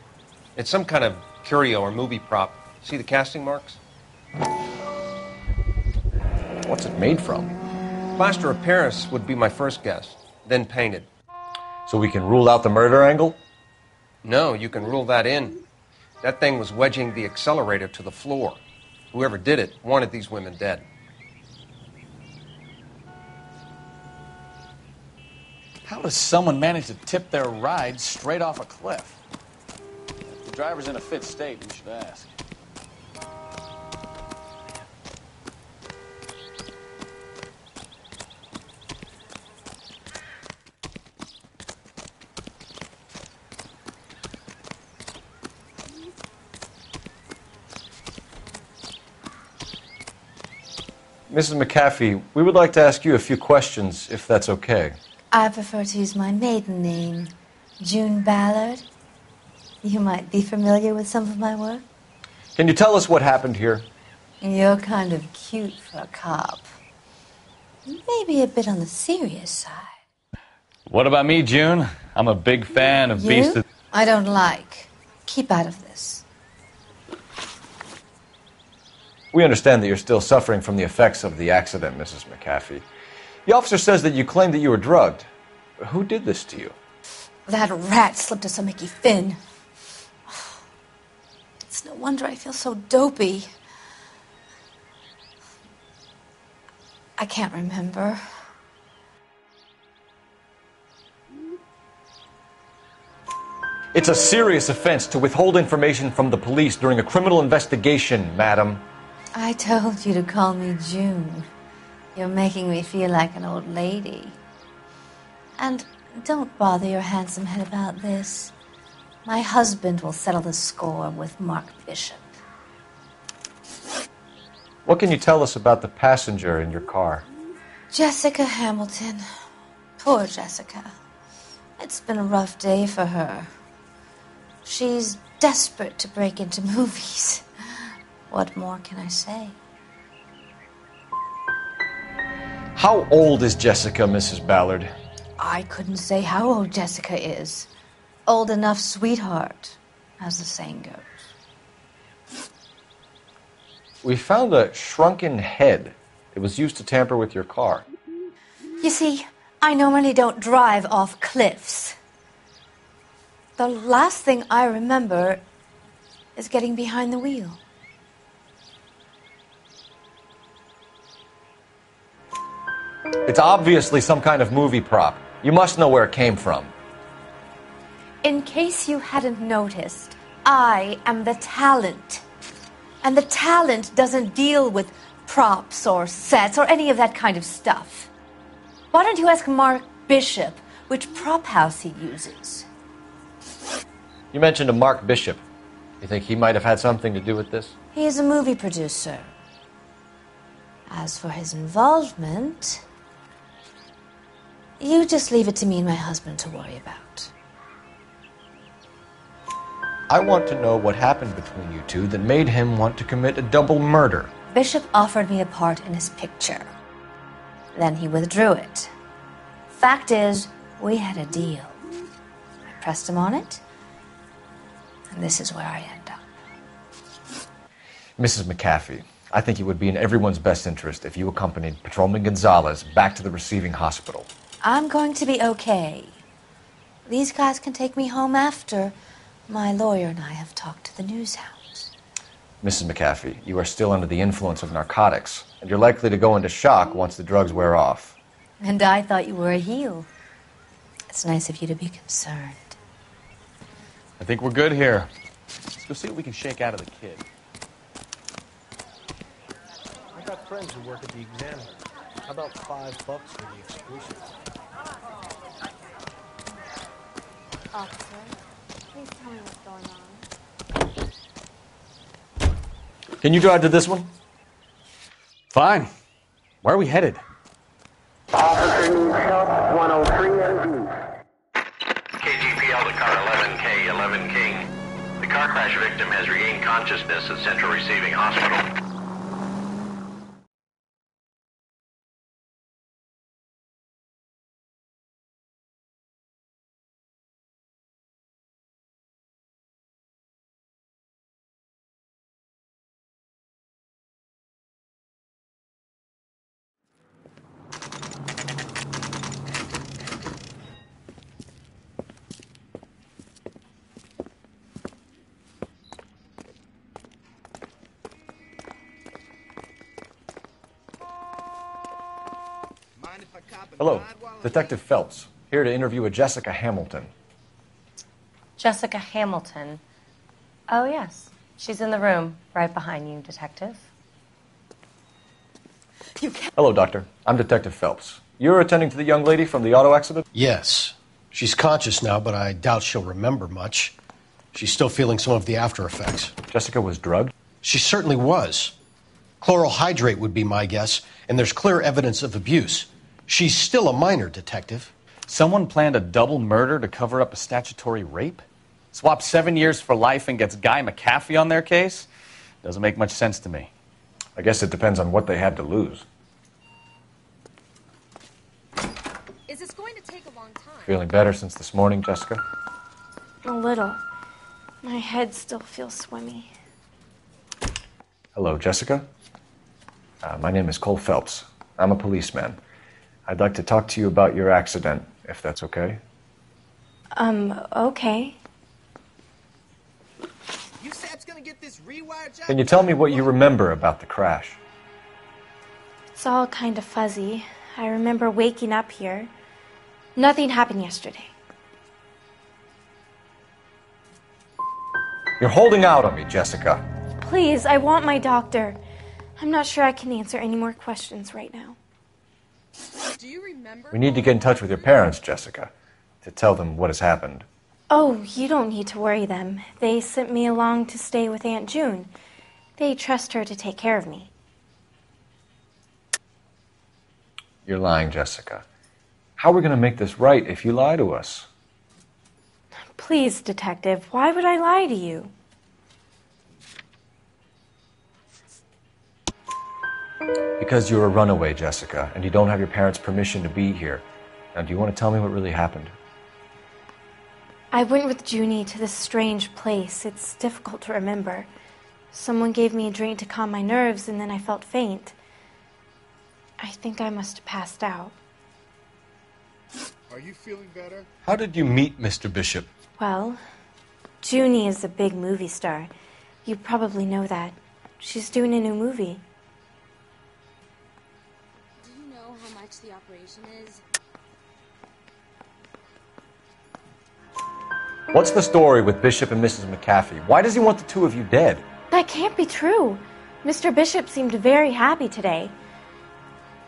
It's some kind of curio or movie prop. See the casting marks? What's it made from? Plaster of Paris would be my first guess, then painted. So we can rule out the murder angle? No, you can rule that in. That thing was wedging the accelerator to the floor. Whoever did it wanted these women dead. How does someone manage to tip their ride straight off a cliff? If the driver's in a fit state, we should ask. Mrs. McAfee, we would like to ask you a few questions, if that's okay. I prefer to use my maiden name, June Ballard. You might be familiar with some of my work. Can you tell us what happened here? You're kind of cute for a cop. Maybe a bit on the serious side. What about me, June? I'm a big fan of Beast You? of... I don't like. Keep out of this. We understand that you're still suffering from the effects of the accident, Mrs. McAfee. The officer says that you claimed that you were drugged. Who did this to you? That rat slipped us a Mickey Finn. It's no wonder I feel so dopey. I can't remember. It's a serious offense to withhold information from the police during a criminal investigation, madam. I told you to call me June. You're making me feel like an old lady. And don't bother your handsome head about this. My husband will settle the score with Mark Bishop. What can you tell us about the passenger in your car? Jessica Hamilton. Poor Jessica. It's been a rough day for her. She's desperate to break into movies. What more can I say? How old is Jessica, Mrs. Ballard? I couldn't say how old Jessica is. Old enough, sweetheart, as the saying goes. We found a shrunken head. It was used to tamper with your car. You see, I normally don't drive off cliffs. The last thing I remember is getting behind the wheel. It's obviously some kind of movie prop. You must know where it came from. In case you hadn't noticed, I am the talent. And the talent doesn't deal with props or sets or any of that kind of stuff. Why don't you ask Mark Bishop which prop house he uses? You mentioned a Mark Bishop. You think he might have had something to do with this? He is a movie producer. As for his involvement, you just leave it to me and my husband to worry about. I want to know what happened between you two that made him want to commit a double murder. Bishop offered me a part in his picture. Then he withdrew it. Fact is, we had a deal. I pressed him on it, and this is where I end up. Mrs. McAfee, I think it would be in everyone's best interest if you accompanied Patrolman Gonzalez back to the receiving hospital. I'm going to be okay. These guys can take me home after my lawyer and I have talked to the news house. Mrs. McAfee, you are still under the influence of narcotics, and you're likely to go into shock once the drugs wear off. And I thought you were a heel. It's nice of you to be concerned. I think we're good here. Let's go see what we can shake out of the kid. I got friends who work at the Examiner. How about $5 for the exclusive? Officer, please tell me what's going on. Can you drive to this one? Fine. Where are we headed? Officer needs help, 103 and KGPL to car 11K, 11 King. The car crash victim has regained consciousness at Central Receiving Hospital. Hello, Detective Phelps, here to interview a Jessica Hamilton. Jessica Hamilton. Oh, yes. She's in the room, right behind you, Detective. Hello, Doctor. I'm Detective Phelps. You're attending to the young lady from the auto accident? Yes. She's conscious now, but I doubt she'll remember much. She's still feeling some of the after effects. Jessica was drugged? She certainly was. Chloral hydrate would be my guess, and there's clear evidence of abuse. She's still a minor, Detective. Someone planned a double murder to cover up a statutory rape? Swap 7 years for life and gets Guy McAfee on their case? Doesn't make much sense to me. I guess it depends on what they had to lose. Is this going to take a long time? Feeling better since this morning, Jessica? A little. My head still feels swimmy. Hello, Jessica. My name is Cole Phelps. I'm a policeman. I'd like to talk to you about your accident, if that's okay. Okay. Can you tell me what you remember about the crash? It's all kind of fuzzy. I remember waking up here. Nothing happened yesterday. You're holding out on me, Jessica. Please, I want my doctor. I'm not sure I can answer any more questions right now. Do you remember? We need to get in touch with your parents, Jessica, to tell them what has happened. Oh, you don't need to worry them. They sent me along to stay with Aunt June. They trust her to take care of me. You're lying, Jessica. How are we going to make this right if you lie to us? Please, Detective, why would I lie to you? Because you're a runaway, Jessica, and you don't have your parents' permission to be here. Now, do you want to tell me what really happened? I went with Junie to this strange place. It's difficult to remember. Someone gave me a drink to calm my nerves, and then I felt faint. I think I must have passed out. Are you feeling better? How did you meet Mr. Bishop? Well, Junie is a big movie star. You probably know that. She's doing a new movie. Do you know how much the operation is? What's the story with Bishop and Mrs. McAfee? Why does he want the two of you dead? That can't be true. Mr. Bishop seemed very happy today.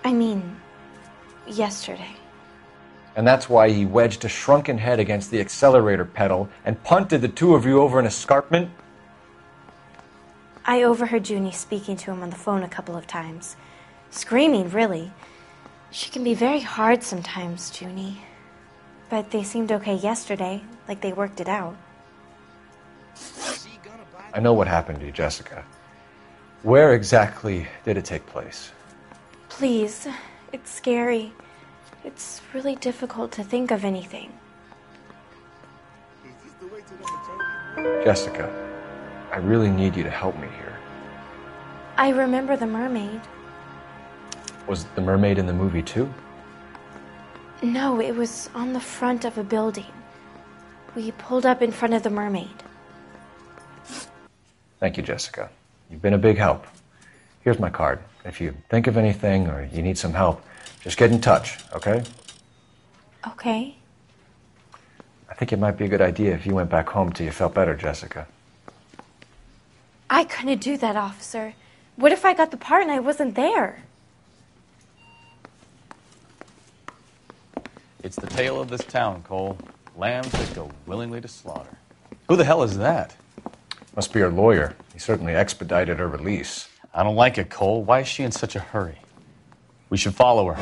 I mean, yesterday. And that's why he wedged a shrunken head against the accelerator pedal and punted the two of you over an escarpment? I overheard Junie speaking to him on the phone a couple of times. Screaming, really. She can be very hard sometimes, Junie. But they seemed okay yesterday, like they worked it out. I know what happened to you, Jessica. Where exactly did it take place? Please, it's scary. It's really difficult to think of anything. Jessica, I really need you to help me here. I remember the mermaid. Was the mermaid in the movie too? No, it was on the front of a building. We pulled up in front of the mermaid. Thank you, Jessica. You've been a big help. Here's my card. If you think of anything or you need some help, just get in touch, okay? Okay. I think it might be a good idea if you went back home till you felt better, Jessica. I couldn't do that, officer. What if I got the part and I wasn't there? It's the tale of this town, Cole. Lambs that go willingly to slaughter. Who the hell is that? Must be her lawyer. He certainly expedited her release. I don't like it, Cole. Why is she in such a hurry? We should follow her.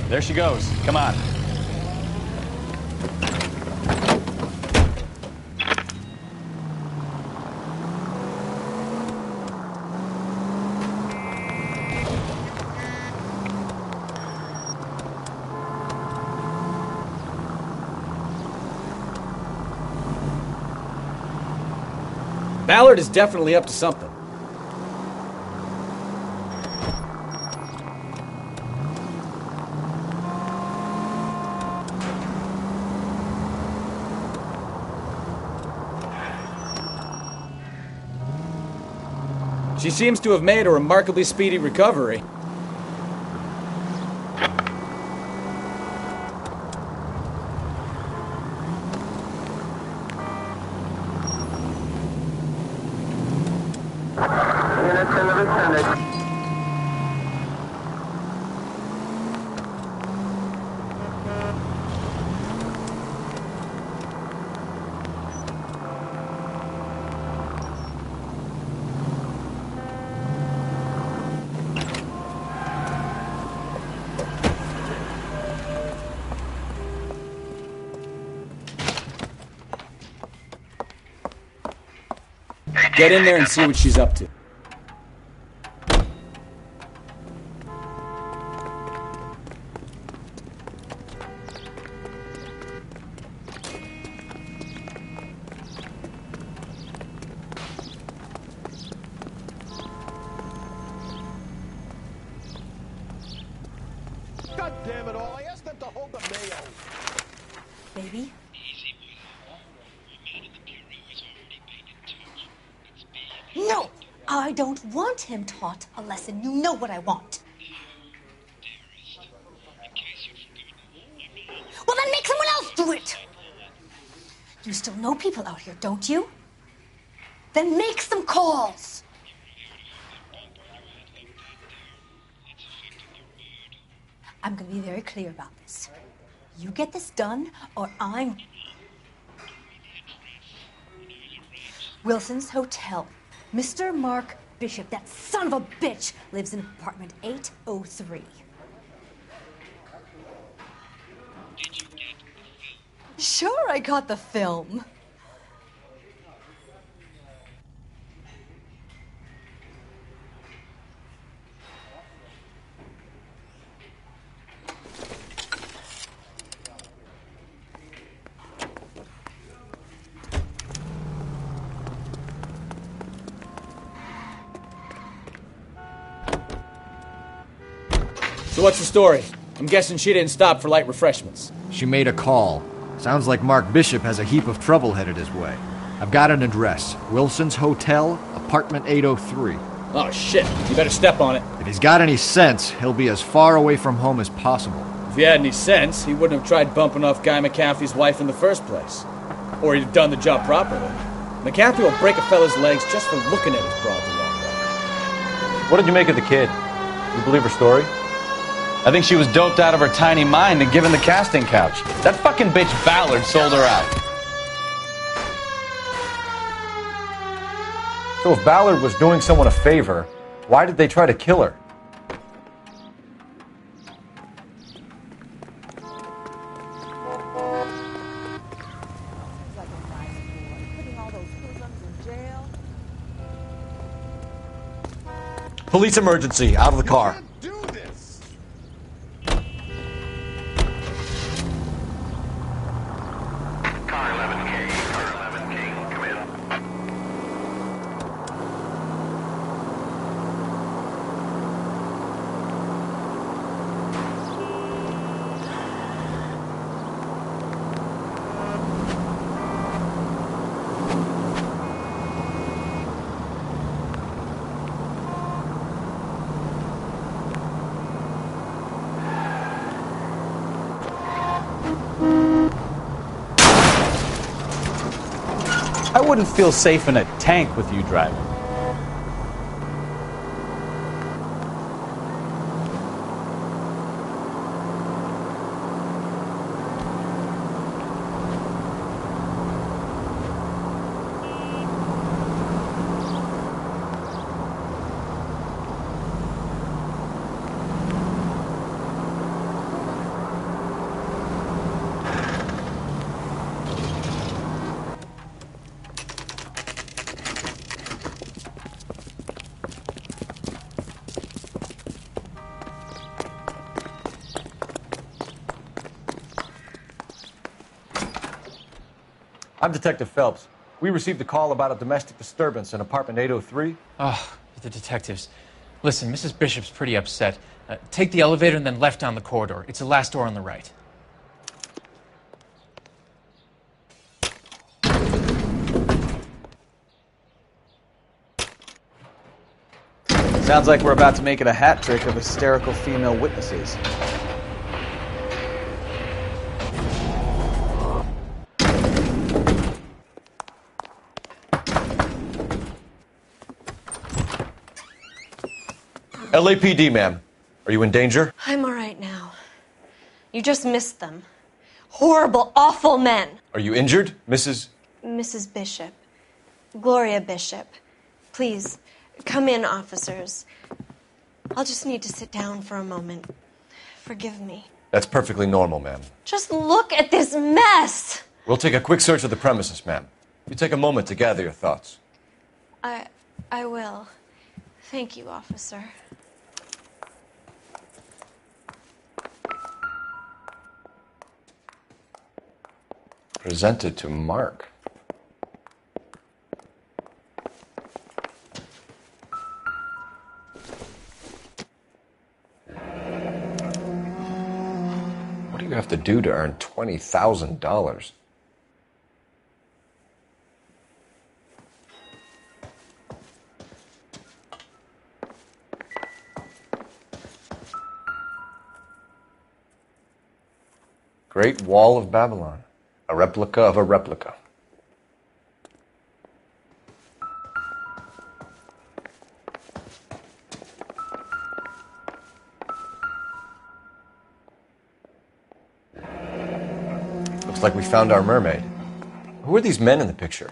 There she goes. Come on. Ballard is definitely up to something. She seems to have made a remarkably speedy recovery. Get in there and see what she's up to. God damn it all, I asked them to hold the mail. Baby? No! I don't want him taught a lesson. You know what I want. Well, then make someone else do it! You still know people out here, don't you? Then make some calls! I'm going to be very clear about this. You get this done, or I'm... Wilson's Hotel. Mr. Mark Bishop, that son of a bitch, lives in apartment 803. Sure, I got the film. So what's the story? I'm guessing she didn't stop for light refreshments. She made a call. Sounds like Mark Bishop has a heap of trouble headed his way. I've got an address. Wilson's Hotel, apartment 803. Oh, shit. You better step on it. If he's got any sense, he'll be as far away from home as possible. If he had any sense, he wouldn't have tried bumping off Guy McAfee's wife in the first place. Or he'd have done the job properly. McAfee will break a fella's legs just for looking at his broad the wrong way. What did you make of the kid? You believe her story? I think she was doped out of her tiny mind and given the casting couch. That fucking bitch Ballard sold her out. So if Ballard was doing someone a favor, why did they try to kill her? Police emergency, out of the car. I wouldn't feel safe in a tank with you driving. I'm Detective Phelps. We received a call about a domestic disturbance in apartment 803. Oh, the detectives. Listen, Mrs. Bishop's pretty upset. Take the elevator and then left down the corridor. It's the last door on the right. Sounds like we're about to make it a hat trick of hysterical female witnesses. LAPD, ma'am. Are you in danger? I'm all right now. You just missed them. Horrible, awful men. Are you injured, Mrs. Mrs. Bishop. Gloria Bishop. Please, come in, officers. I'll just need to sit down for a moment. Forgive me. That's perfectly normal, ma'am. Just look at this mess! We'll take a quick search of the premises, ma'am. You take a moment to gather your thoughts. I will. Thank you, officer. Presented to Mark. What do you have to do to earn $20,000? Great Wall of Babylon. A replica of a replica. Looks like we found our mermaid. Who are these men in the picture?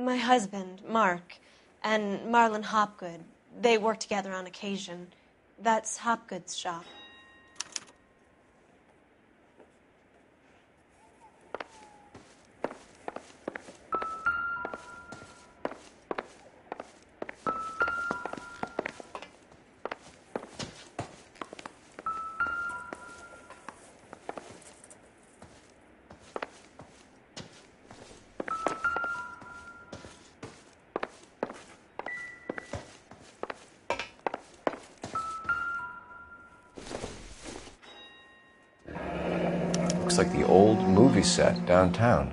My husband, Mark, and Marlon Hopgood, they work together on occasion. That's Hopgood's shop. Looks like the old movie set downtown.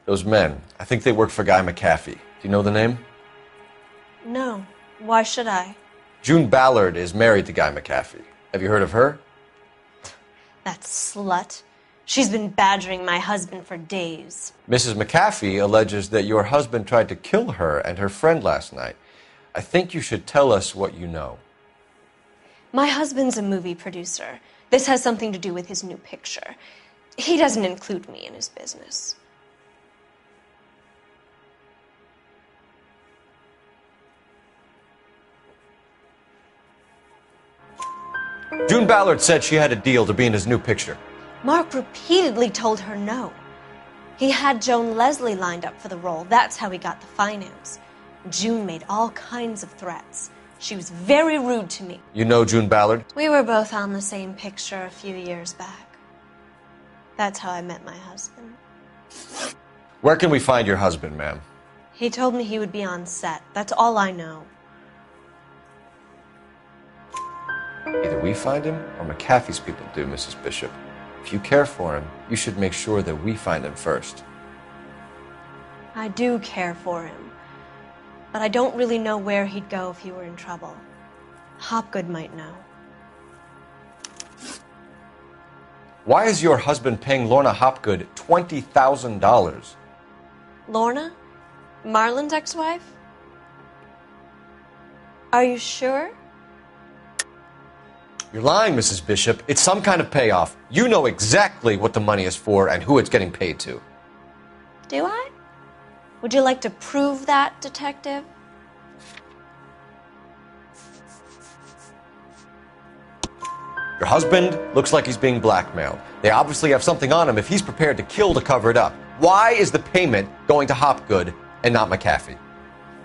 Those men, I think they work for Guy McAfee. Do you know the name? No. Why should I? June Ballard is married to Guy McAfee. Have you heard of her? That slut. She's been badgering my husband for days. Mrs. McAfee alleges that your husband tried to kill her and her friend last night. I think you should tell us what you know. My husband's a movie producer. This has something to do with his new picture. He doesn't include me in his business. June Ballard said she had a deal to be in his new picture. Mark repeatedly told her no. He had Joan Leslie lined up for the role. That's how he got the finance. June made all kinds of threats. She was very rude to me. You know June Ballard? We were both on the same picture a few years back. That's how I met my husband. Where can we find your husband, ma'am? He told me he would be on set. That's all I know. Either we find him or McAfee's people do, Mrs. Bishop. If you care for him, you should make sure that we find him first. I do care for him, but I don't really know where he'd go if he were in trouble. Hopgood might know. Why is your husband paying Lorna Hopgood $20,000? Lorna? Marlon's ex-wife? Are you sure? You're lying, Mrs. Bishop. It's some kind of payoff. You know exactly what the money is for and who it's getting paid to. Do I? Would you like to prove that, Detective? Your husband looks like he's being blackmailed. They obviously have something on him if he's prepared to kill to cover it up. Why is the payment going to Hopgood and not McAfee?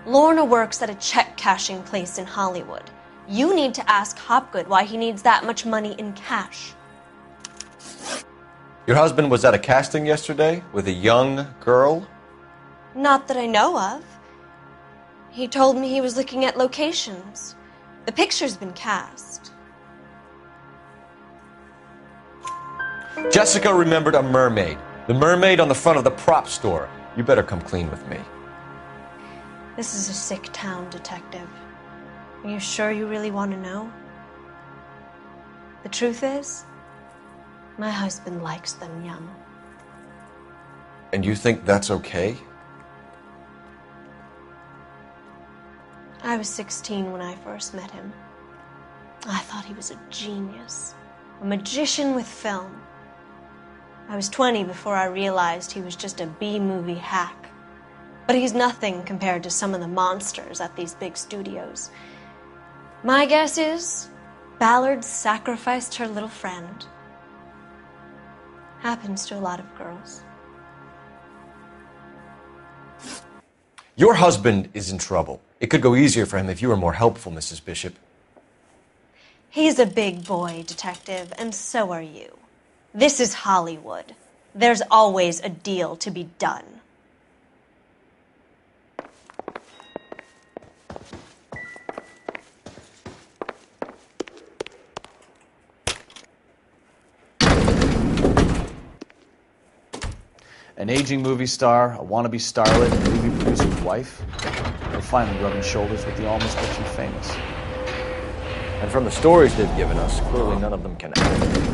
Lorna works at a check-cashing place in Hollywood. You need to ask Hopgood why he needs that much money in cash. Your husband was at a casting yesterday with a young girl? Not that I know of. He told me he was looking at locations. The picture's been cast. Jessica remembered a mermaid. The mermaid on the front of the prop store. You better come clean with me. This is a sick town, Detective. Are you sure you really want to know? The truth is, my husband likes them young. And you think that's okay? I was 16 when I first met him. I thought he was a genius, a magician with film. I was 20 before I realized he was just a B-movie hack. But he's nothing compared to some of the monsters at these big studios. My guess is Ballard sacrificed her little friend. Happens to a lot of girls. Your husband is in trouble. It could go easier for him if you were more helpful, Mrs. Bishop. He's a big boy, Detective, and so are you. This is Hollywood. There's always a deal to be done. An aging movie star, a wannabe starlet, a movie producer's wife. They're finally rubbing shoulders with the almost rich and famous. And from the stories they've given us, clearly none of them can act.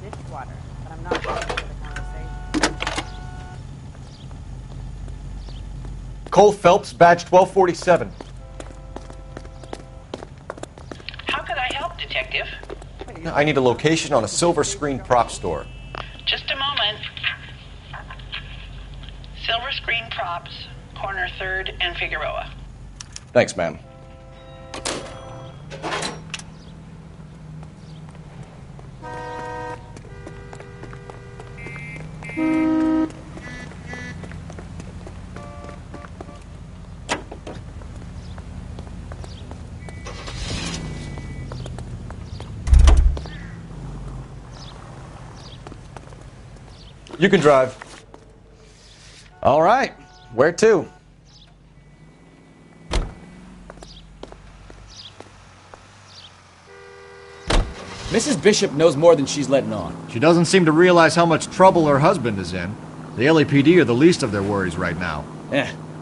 dishwater, but I'm not ready for the conversation. Cole Phelps, badge 1247. How can I help, Detective? I need a location on a silver screen prop store. Just a moment. Silver Screen Props, corner 3rd and Figueroa. Thanks, ma'am. You can drive. All right. Where to? Mrs. Bishop knows more than she's letting on. She doesn't seem to realize how much trouble her husband is in. The LAPD are the least of their worries right now.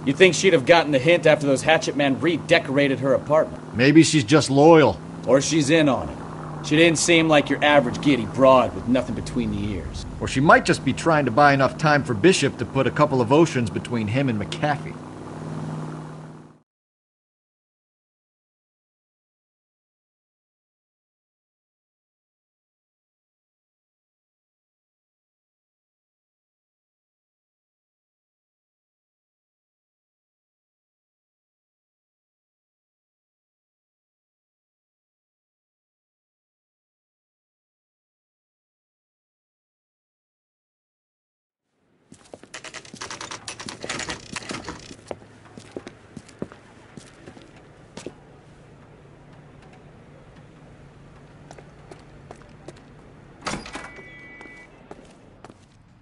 You'd think she'd have gotten the hint after those hatchet men redecorated her apartment. Maybe she's just loyal. Or she's in on it. She didn't seem like your average giddy broad with nothing between the ears. Or she might just be trying to buy enough time for Bishop to put a couple of oceans between him and McAfee.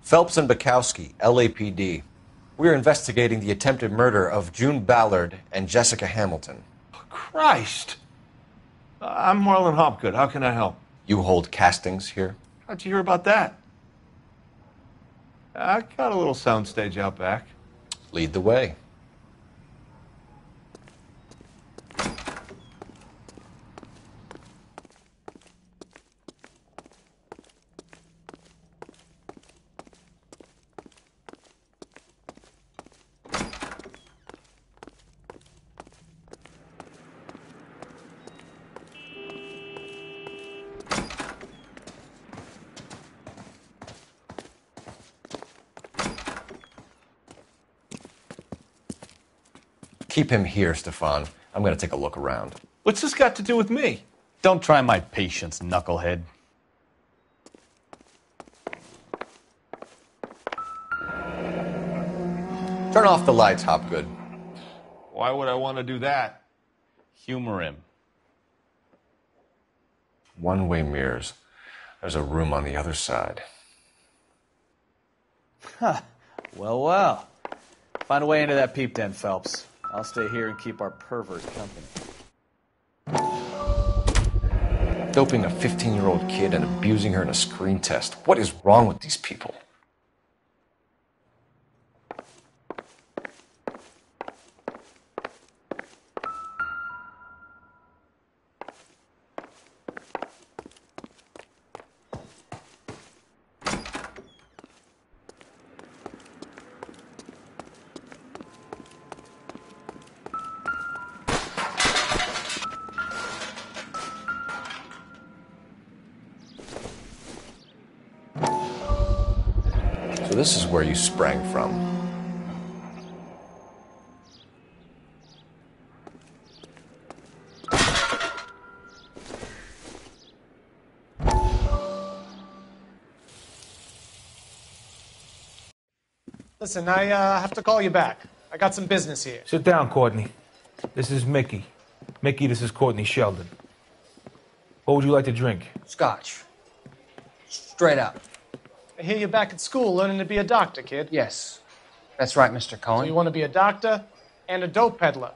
Phelps and Bukowski, LAPD. We're investigating the attempted murder of June Ballard and Jessica Hamilton. Christ! I'm Marlon Hopgood. How can I help? You hold castings here? How'd you hear about that? I got a little soundstage out back. Lead the way. Keep him here, Stefan. I'm going to take a look around. What's this got to do with me? Don't try my patience, knucklehead. Turn off the lights, Hopgood. Why would I want to do that? Humor him. One-way mirrors. There's a room on the other side. Huh. Well. Find a way into that peep den, Phelps. I'll stay here and keep our pervert company. Doping a 15-year-old kid and abusing her in a screen test. What is wrong with these people? So this is where you sprang from. Listen, I have to call you back. I got some business here. Sit down, Courtney. This is Mickey. Mickey, this is Courtney Sheldon. What would you like to drink? Scotch. Straight up. I hear you're back at school learning to be a doctor, kid. Yes. That's right, Mr. Cohen. So you want to be a doctor and a dope peddler.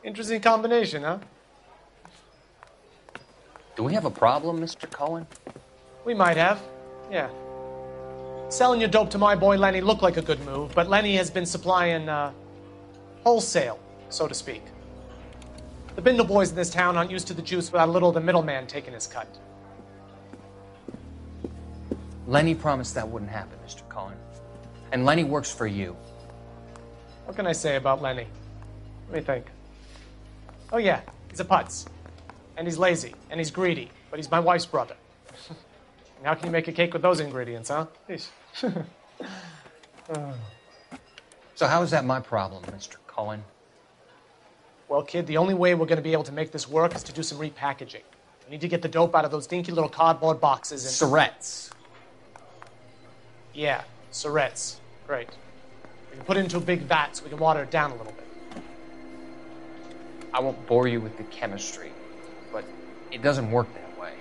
Interesting combination, huh? Do we have a problem, Mr. Cohen? We might have, yeah. Selling your dope to my boy Lenny looked like a good move, but Lenny has been supplying, wholesale, so to speak. The Bindle boys in this town aren't used to the juice without a little of the middleman taking his cut. Lenny promised that wouldn't happen, Mr. Cohen. And Lenny works for you. What can I say about Lenny? Let me think. Oh yeah, he's a putz. And he's lazy. And he's greedy. But he's my wife's brother. And how can you make a cake with those ingredients, huh? Jeez. So how is that my problem, Mr. Cohen? Well, kid, the only way we're going to be able to make this work is to do some repackaging. We need to get the dope out of those dinky little cardboard boxes and... Surrettes. Yeah, Surrettes. Great. We can put it into a big vat so we can water it down a little bit. I won't bore you with the chemistry, but it doesn't work that way.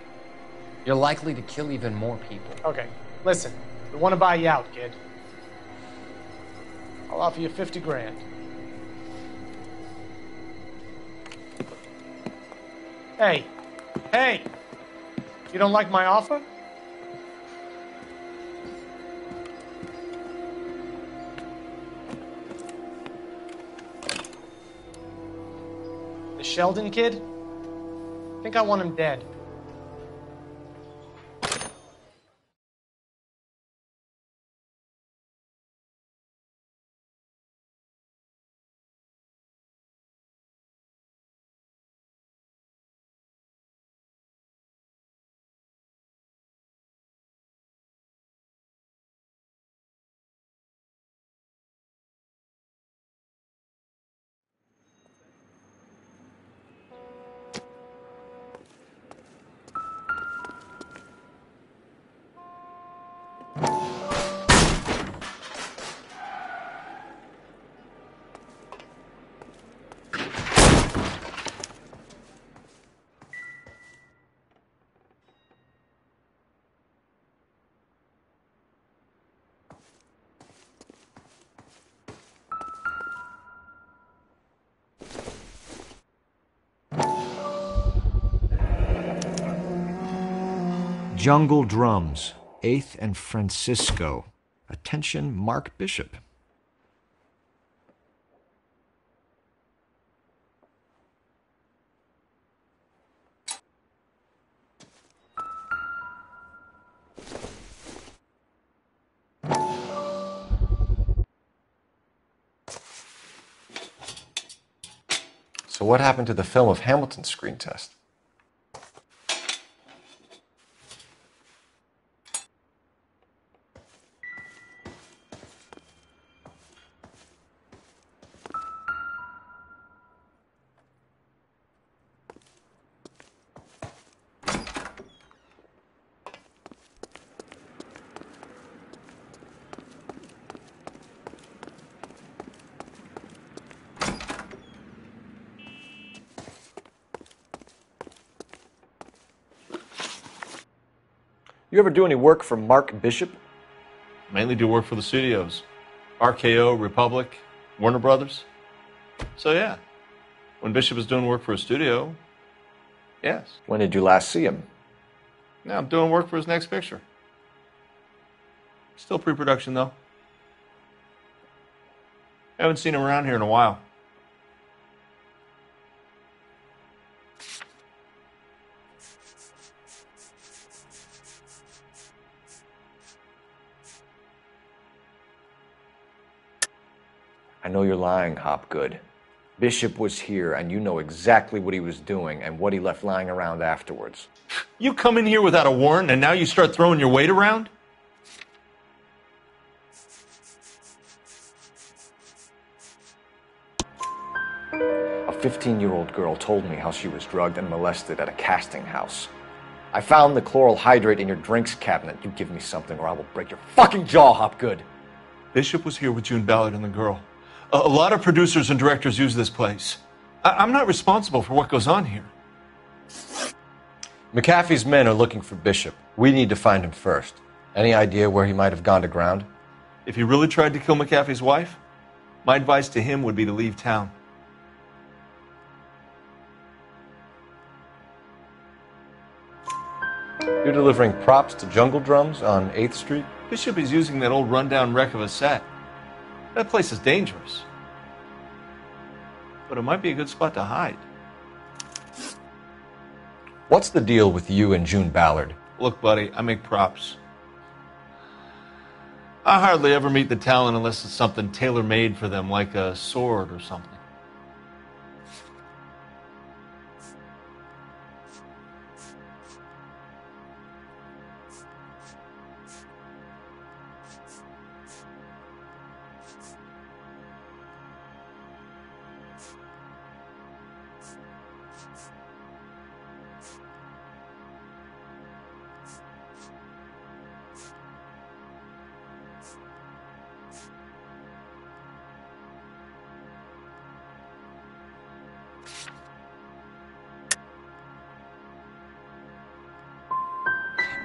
You're likely to kill even more people. Okay, listen. We want to buy you out, kid. I'll offer you 50 grand. Hey. Hey! You don't like my offer? The Sheldon kid? I think I want him dead. Jungle Drums, 8th and Francisco. Attention, Mark Bishop. So what happened to the film of Hamilton's screen test? You ever do any work for Mark Bishop? Mainly do work for the studios. RKO, Republic, Warner Brothers. So yeah, when Bishop is doing work for a studio, yes. When did you last see him? Now I'm doing work for his next picture. Still pre-production though. Haven't seen him around here in a while. I know you're lying, Hopgood. Bishop was here, and you know exactly what he was doing and what he left lying around afterwards. You come in here without a warrant, and now you start throwing your weight around? A 15-year-old girl told me how she was drugged and molested at a casting house. I found the chloral hydrate in your drinks cabinet. You give me something or I will break your fucking jaw, Hopgood. Bishop was here with June Ballard and the girl. A lot of producers and directors use this place. I'm not responsible for what goes on here. McAfee's men are looking for Bishop. We need to find him first. Any idea where he might have gone to ground? If he really tried to kill McAfee's wife, my advice to him would be to leave town. You're delivering props to Jungle Drums on 8th Street? Bishop is using that old rundown wreck of a set. That place is dangerous. But it might be a good spot to hide. What's the deal with you and June Ballard? Look, buddy, I make props. I hardly ever meet the talent unless it's something tailor-made for them, like a sword or something.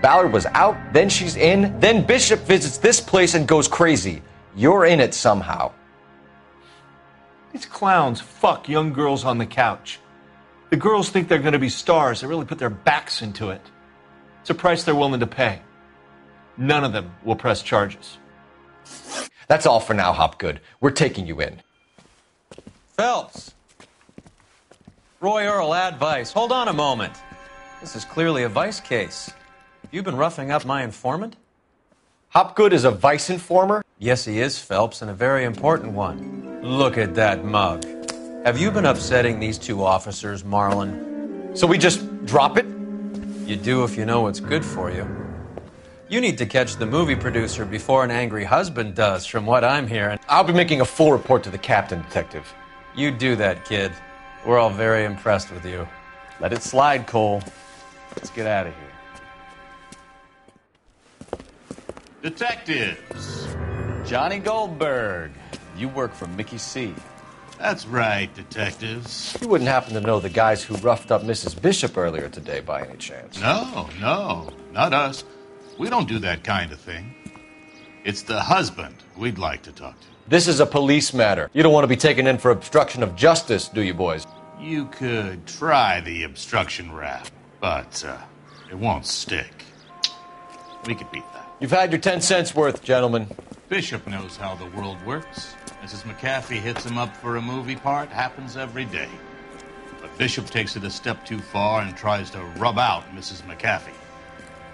Ballard was out, then she's in, then Bishop visits this place and goes crazy. You're in it somehow. These clowns fuck young girls on the couch. The girls think they're going to be stars. They really put their backs into it. It's a price they're willing to pay. None of them will press charges. That's all for now, Hopgood. We're taking you in. Phelps. Roy Earl, advice. Hold on a moment. This is clearly a vice case. You've been roughing up my informant? Hopgood is a vice informer? Yes, he is, Phelps, and a very important one. Look at that mug. Have you been upsetting these two officers, Marlin? So we just drop it? You do if you know what's good for you. You need to catch the movie producer before an angry husband does, from what I'm hearing. I'll be making a full report to the captain, Detective. You do that, kid. We're all very impressed with you. Let it slide, Cole. Let's get out of here. Detectives. Johnny Goldberg. You work for Mickey C. That's right, detectives. You wouldn't happen to know the guys who roughed up Mrs. Bishop earlier today by any chance? No, not us. We don't do that kind of thing. It's the husband we'd like to talk to. This is a police matter. You don't want to be taken in for obstruction of justice, do you, boys? You could try the obstruction rap, but it won't stick. We could beat that. You've had your 10 cents worth, gentlemen. Bishop knows how the world works. Mrs. McAfee hits him up for a movie part. Happens every day. But Bishop takes it a step too far and tries to rub out Mrs. McAfee.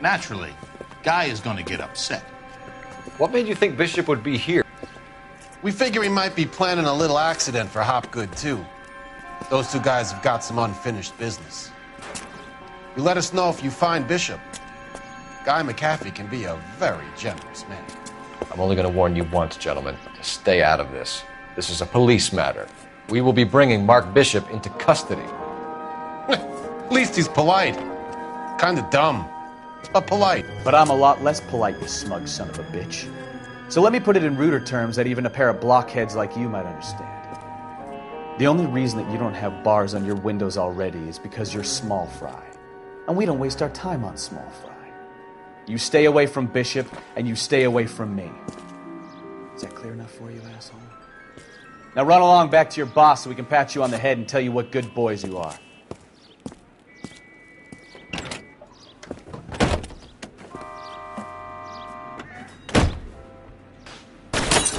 Naturally, Guy is going to get upset. What made you think Bishop would be here? We figure he might be planning a little accident for Hopgood, too. Those two guys have got some unfinished business. You let us know if you find Bishop. Guy McAfee can be a very generous man. I'm only going to warn you once, gentlemen. Stay out of this. This is a police matter. We will be bringing Mark Bishop into custody. At least he's polite. Kind of dumb, but polite. But I'm a lot less polite, you smug son of a bitch. So let me put it in ruder terms that even a pair of blockheads like you might understand. The only reason that you don't have bars on your windows already is because you're small fry. And we don't waste our time on small fry. You stay away from Bishop, and you stay away from me. Is that clear enough for you, asshole? Now run along back to your boss so we can pat you on the head and tell you what good boys you are.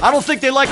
I don't think they like...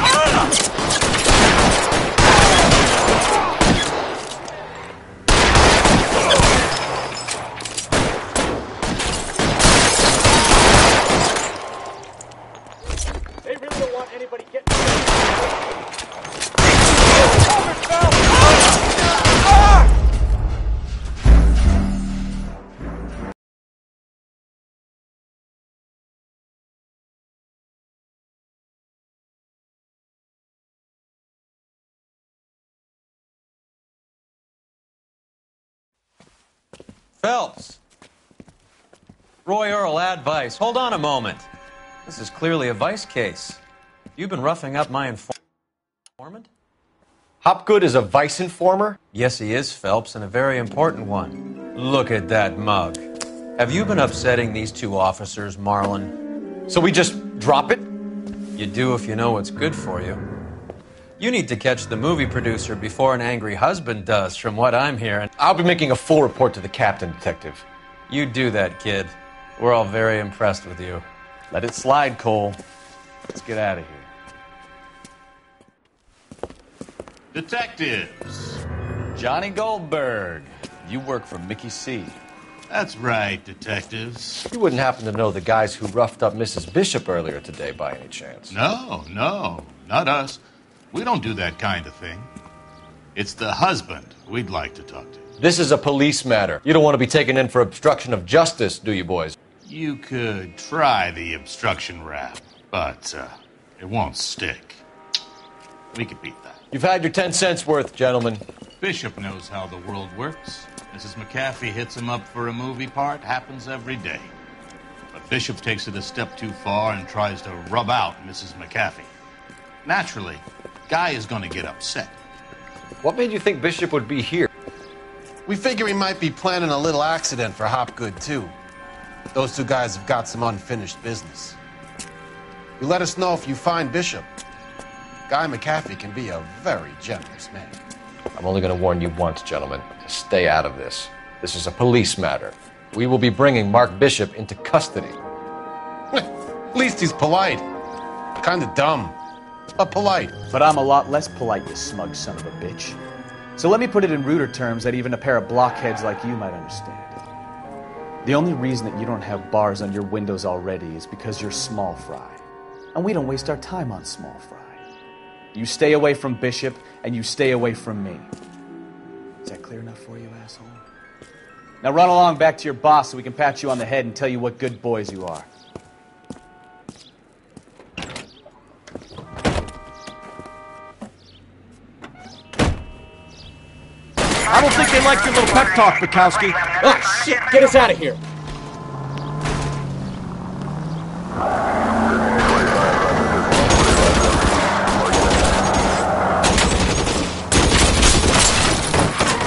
Phelps. Roy Earl, advice. Hold on a moment. This is clearly a vice case. You've been roughing up my informant? Hopgood is a vice informer? Yes, he is, Phelps, and a very important one. Look at that mug. Have you been upsetting these two officers, Marlin? So we just drop it? You do if you know what's good for you. You need to catch the movie producer before an angry husband does, from what I'm hearing. I'll be making a full report to the captain, Detective. You do that, kid. We're all very impressed with you. Let it slide, Cole. Let's get out of here. Detectives. Johnny Goldberg. You work for Mickey C. That's right, detectives. You wouldn't happen to know the guys who roughed up Mrs. Bishop earlier today by any chance? No, not us. We don't do that kind of thing. It's the husband we'd like to talk to. This is a police matter. You don't want to be taken in for obstruction of justice, do you, boys? You could try the obstruction rap, but it won't stick. We could beat that. You've had your 10 cents worth, gentlemen. Bishop knows how the world works. Mrs. McAfee hits him up for a movie part. Happens every day. But Bishop takes it a step too far and tries to rub out Mrs. McAfee. Naturally, Guy is going to get upset. What made you think Bishop would be here? We figure he might be planning a little accident for Hopgood, too. Those two guys have got some unfinished business. You let us know if you find Bishop. Guy McAfee can be a very generous man. I'm only going to warn you once, gentlemen. To stay out of this. This is a police matter. We will be bringing Mark Bishop into custody. At least he's polite. Kind of dumb, but polite. But I'm a lot less polite, you smug son of a bitch. So let me put it in ruder terms that even a pair of blockheads like you might understand. The only reason that you don't have bars on your windows already is because you're small fry. And we don't waste our time on small fry. You stay away from Bishop, and you stay away from me. Is that clear enough for you, asshole? Now run along back to your boss so we can pat you on the head and tell you what good boys you are. I don't think they like your little pep talk, Bukowski. Oh, shit! Get us out of here!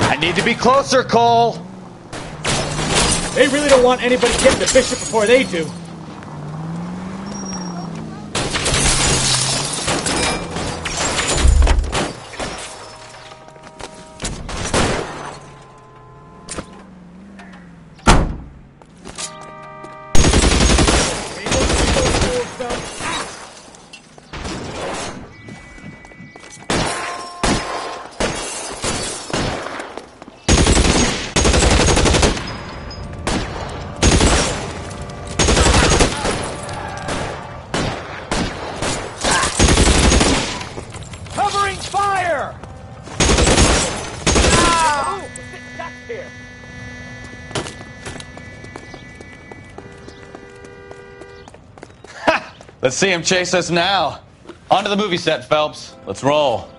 I need to be closer, Cole. They really don't want anybody getting to Bishop before they do. Covering fire! Let's see him chase us now. On to the movie set, Phelps. Let's roll.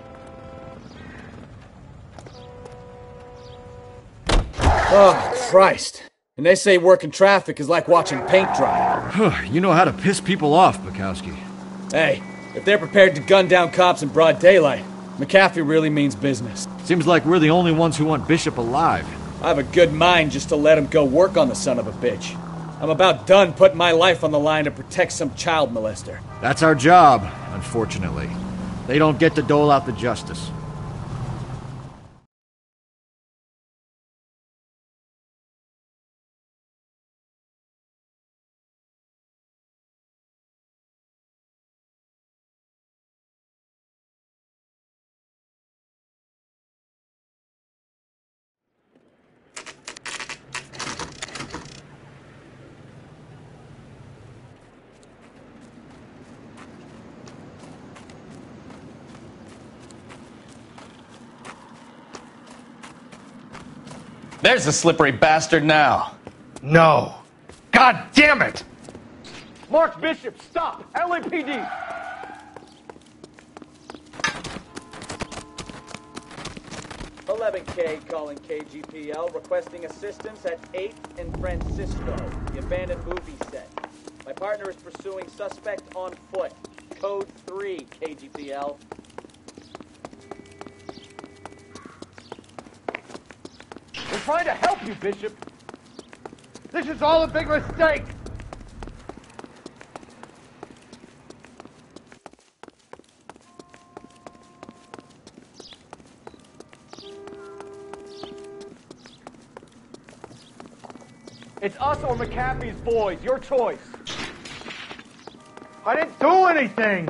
Oh, Christ. And they say working traffic is like watching paint dry. You know how to piss people off, Bukowski. Hey, if they're prepared to gun down cops in broad daylight, McAfee really means business. Seems like we're the only ones who want Bishop alive. I have a good mind just to let him go work on the son of a bitch. I'm about done putting my life on the line to protect some child molester. That's our job, unfortunately. They don't get to dole out the justice. There's the slippery bastard now. No. God damn it! Mark Bishop, stop! LAPD! $11K calling KGPL, requesting assistance at 8th and Francisco, the abandoned movie set. My partner is pursuing suspect on foot. Code 3, KGPL. We're trying to help you, Bishop. This is all a big mistake. It's us or McAfee's boys. Your choice. I didn't do anything.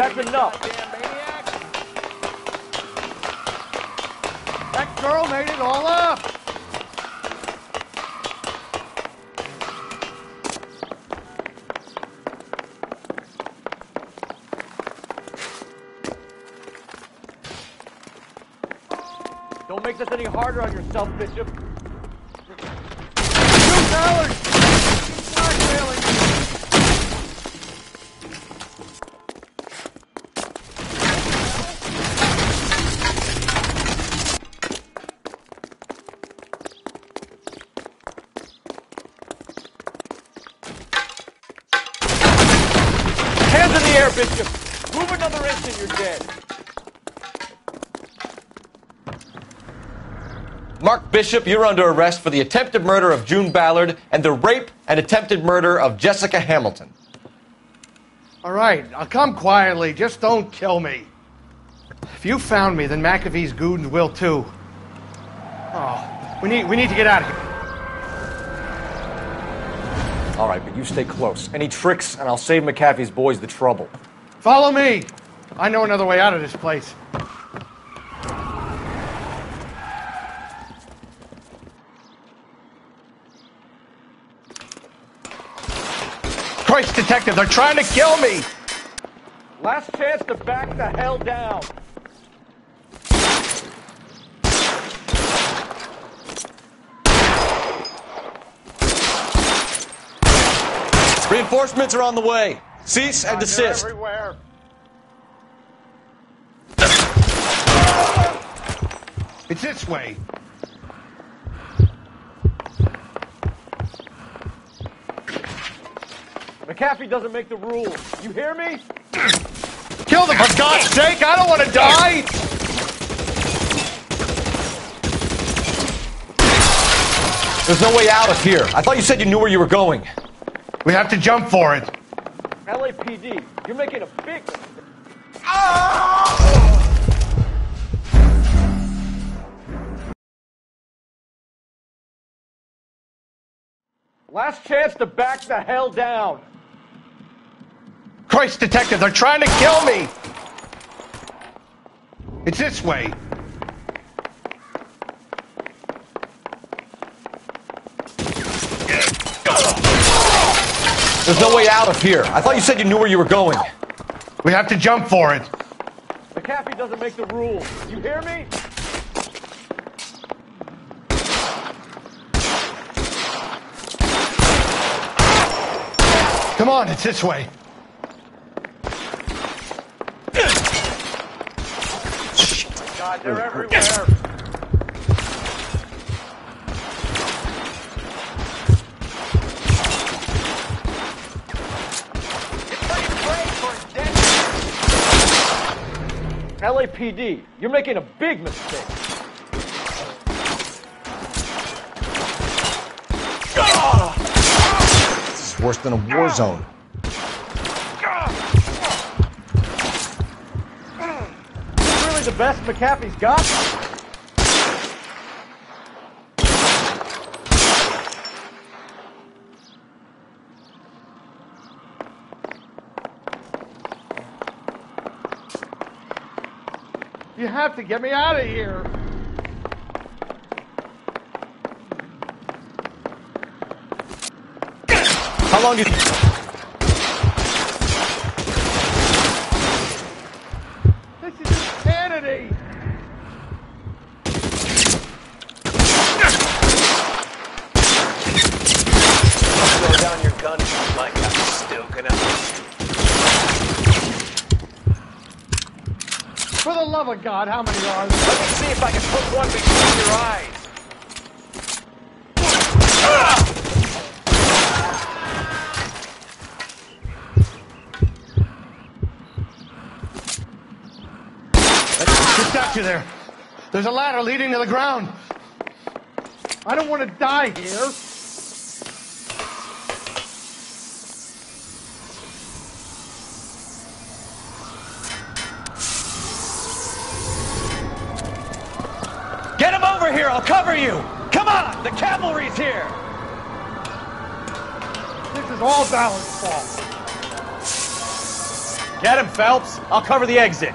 That's enough. That girl made it all up. Don't make this any harder on yourself, Bishop. Hands in the air, Bishop. Move another inch and you're dead. Mark Bishop, you're under arrest for the attempted murder of June Ballard and the rape and attempted murder of Jessica Hamilton. All right, I'll come quietly. Just don't kill me. If you found me, then McAfee's goons will too. Oh, we need to get out of here. All right, but you stay close. Any tricks, and I'll save McAfee's boys the trouble. Follow me. I know another way out of this place. Christ, detective, they're trying to kill me! Last chance to back the hell down. Reinforcements are on the way. Cease and desist. Everywhere. It's this way. McAfee doesn't make the rules. You hear me? Kill them, for God's sake! I don't want to die! There's no way out of here. I thought you said you knew where you were going. We have to jump for it. LAPD, you're making a big mistake. Last chance to back the hell down. Christ, detective, they're trying to kill me! It's this way. There's no way out of here. I thought you said you knew where you were going. We have to jump for it. McAfee doesn't make the rules. You hear me? Come on, it's this way. God, they're everywhere. LAPD, you're making a big mistake. This is worse than a war zone. Really the best McAfee's got? You have to get me out of here. How long do you... This is insanity. Throw down your gun if you like. I'm stoking up. For the love of God, how many are there? Let me see if I can put one between your eyes. Who stopped you there? There's a ladder leading to the ground. I don't want to die here. Get him over here, I'll cover you! Come on, the cavalry's here! This is all Ballard's fault. Get him, Phelps. I'll cover the exit.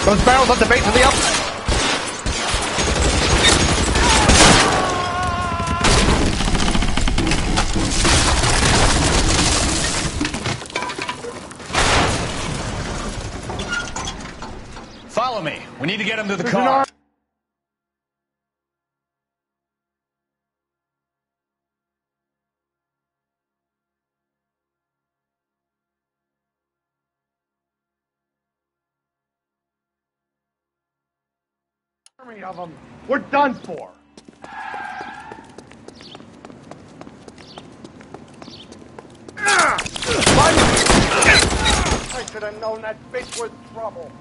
Those barrels at the base of the up. Follow me. We need to get him to the car. Army of them. We're done for. I should have known that bitch was trouble.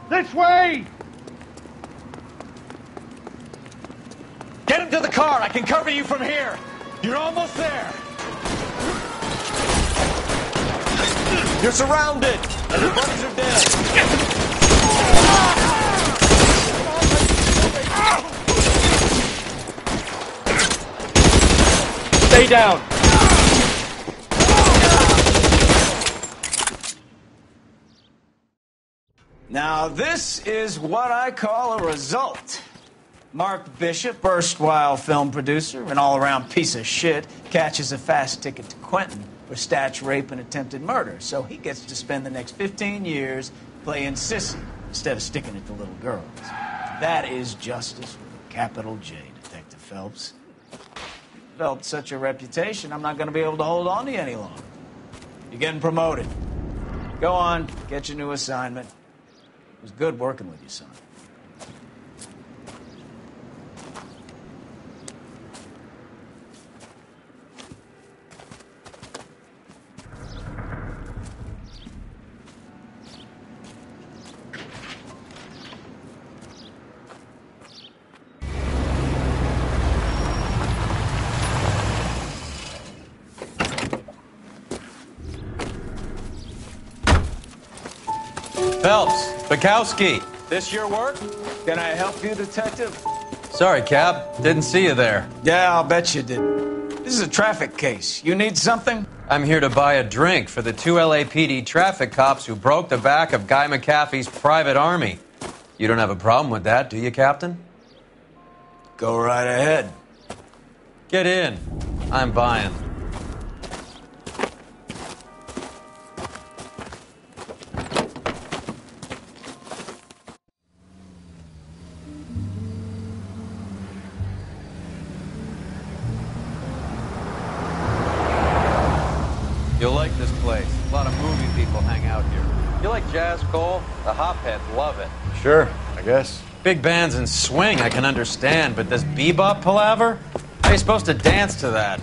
This way! Get him to the car. I can cover you from here. You're almost there. You're surrounded. Your buddies are dead. Stay down. Now, this is what I call a result. Mark Bishop, erstwhile film producer and all-around piece of shit, catches a fast ticket to Quentin for statch rape and attempted murder. So he gets to spend the next 15 years playing sissy instead of sticking it to little girls. That is justice with a capital J, Detective Phelps. Developed such a reputation, I'm not going to be able to hold on to you any longer. You're getting promoted. Go on, get your new assignment. It was good working with you, son. Phelps, Bukowski. This your work? Can I help you, Detective? Sorry, Cap. Didn't see you there. Yeah, I'll bet you didn't. This is a traffic case. You need something? I'm here to buy a drink for the 2 LAPD traffic cops who broke the back of Guy McAfee's private army. You don't have a problem with that, do you, Captain? Go right ahead. Get in. I'm buying. You'll like this place. A lot of movie people hang out here. You like jazz, Cole? The hopheads love it. Sure, I guess. Big bands and swing I can understand, but this bebop palaver? How are you supposed to dance to that?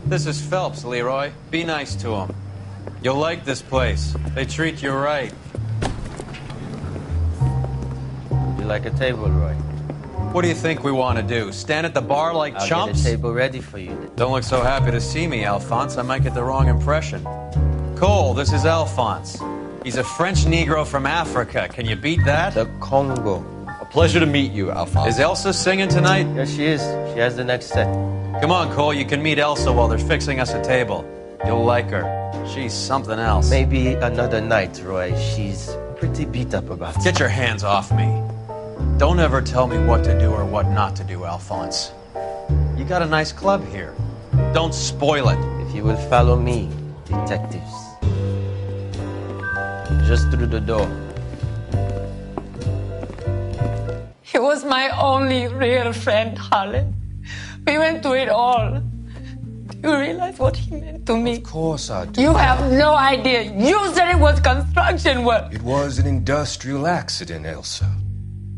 This is Phelps, Leroy. Be nice to him. You'll like this place. They treat you right. You like a table, Roy? What do you think we want to do? Stand at the bar like I'll chumps? get a table ready for you. Don't look so happy to see me, Alphonse. I might get the wrong impression. Cole, this is Alphonse. He's a French Negro from Africa. Can you beat that? The Congo. A pleasure to meet you, Alphonse. Is Elsa singing tonight? Yes, she is. She has the next set. Come on, Cole. You can meet Elsa while they're fixing us a table. You'll like her. She's something else. Maybe another night, Roy. She's pretty beat up about it. Get your hands off me. Don't ever tell me what to do or what not to do, Alphonse. You got a nice club here. Don't spoil it. If you will follow me, detectives. Just through the door. He was my only real friend, Harlan. We went through it all. Do you realize what he meant to me? Of course I do. You have no idea. You said it was construction work. It was an industrial accident, Elsa.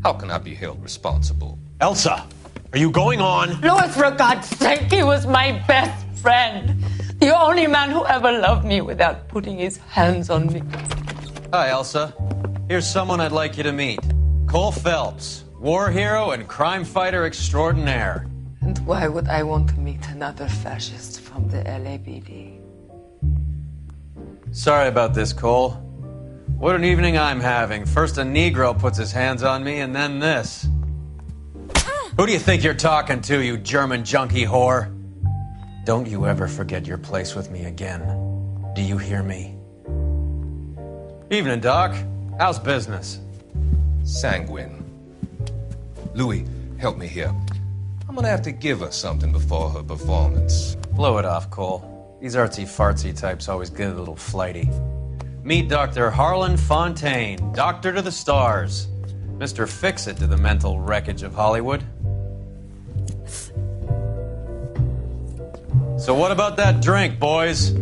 How can I be held responsible? Elsa, are you going on? Louis, for God's sake, he was my best friend. The only man who ever loved me without putting his hands on me. Hi, Elsa. Here's someone I'd like you to meet. Cole Phelps, war hero and crime fighter extraordinaire. And why would I want to meet another fascist from the LAPD? Sorry about this, Cole. What an evening I'm having. First a Negro puts his hands on me, and then this. Who do you think you're talking to, you German junkie whore? Don't you ever forget your place with me again. Do you hear me? Evening, Doc. How's business? Sanguine. Louis, help me here. I'm gonna have to give her something before her performance. Blow it off, Cole. These artsy-fartsy types always get a little flighty. Meet Dr. Harlan Fontaine, doctor to the stars. Mr. Fix-It to the mental wreckage of Hollywood. So what about that drink, boys?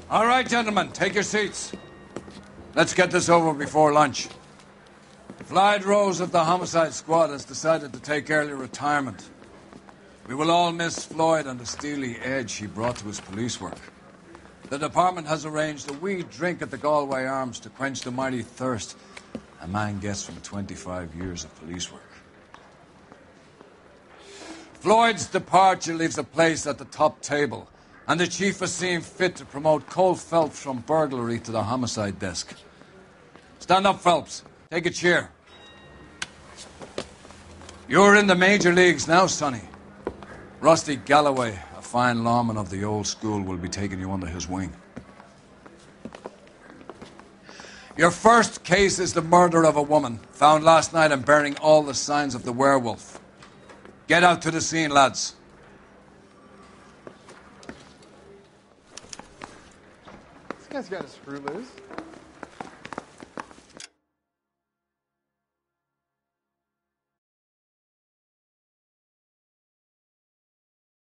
All right, gentlemen, take your seats. Let's get this over before lunch. Floyd Rose of the Homicide Squad has decided to take early retirement. We will all miss Floyd and the steely edge he brought to his police work. The department has arranged a wee drink at the Galway Arms to quench the mighty thirst a man gets from 25 years of police work. Floyd's departure leaves a place at the top table, and the chief has seen fit to promote Cole Phelps from burglary to the homicide desk. Stand up, Phelps. Take a chair. You're in the major leagues now, Sonny. Rusty Galloway, a fine lawman of the old school, will be taking you under his wing. Your first case is the murder of a woman, found last night and bearing all the signs of the werewolf. Get out to the scene, lads. This guy's got a screw loose.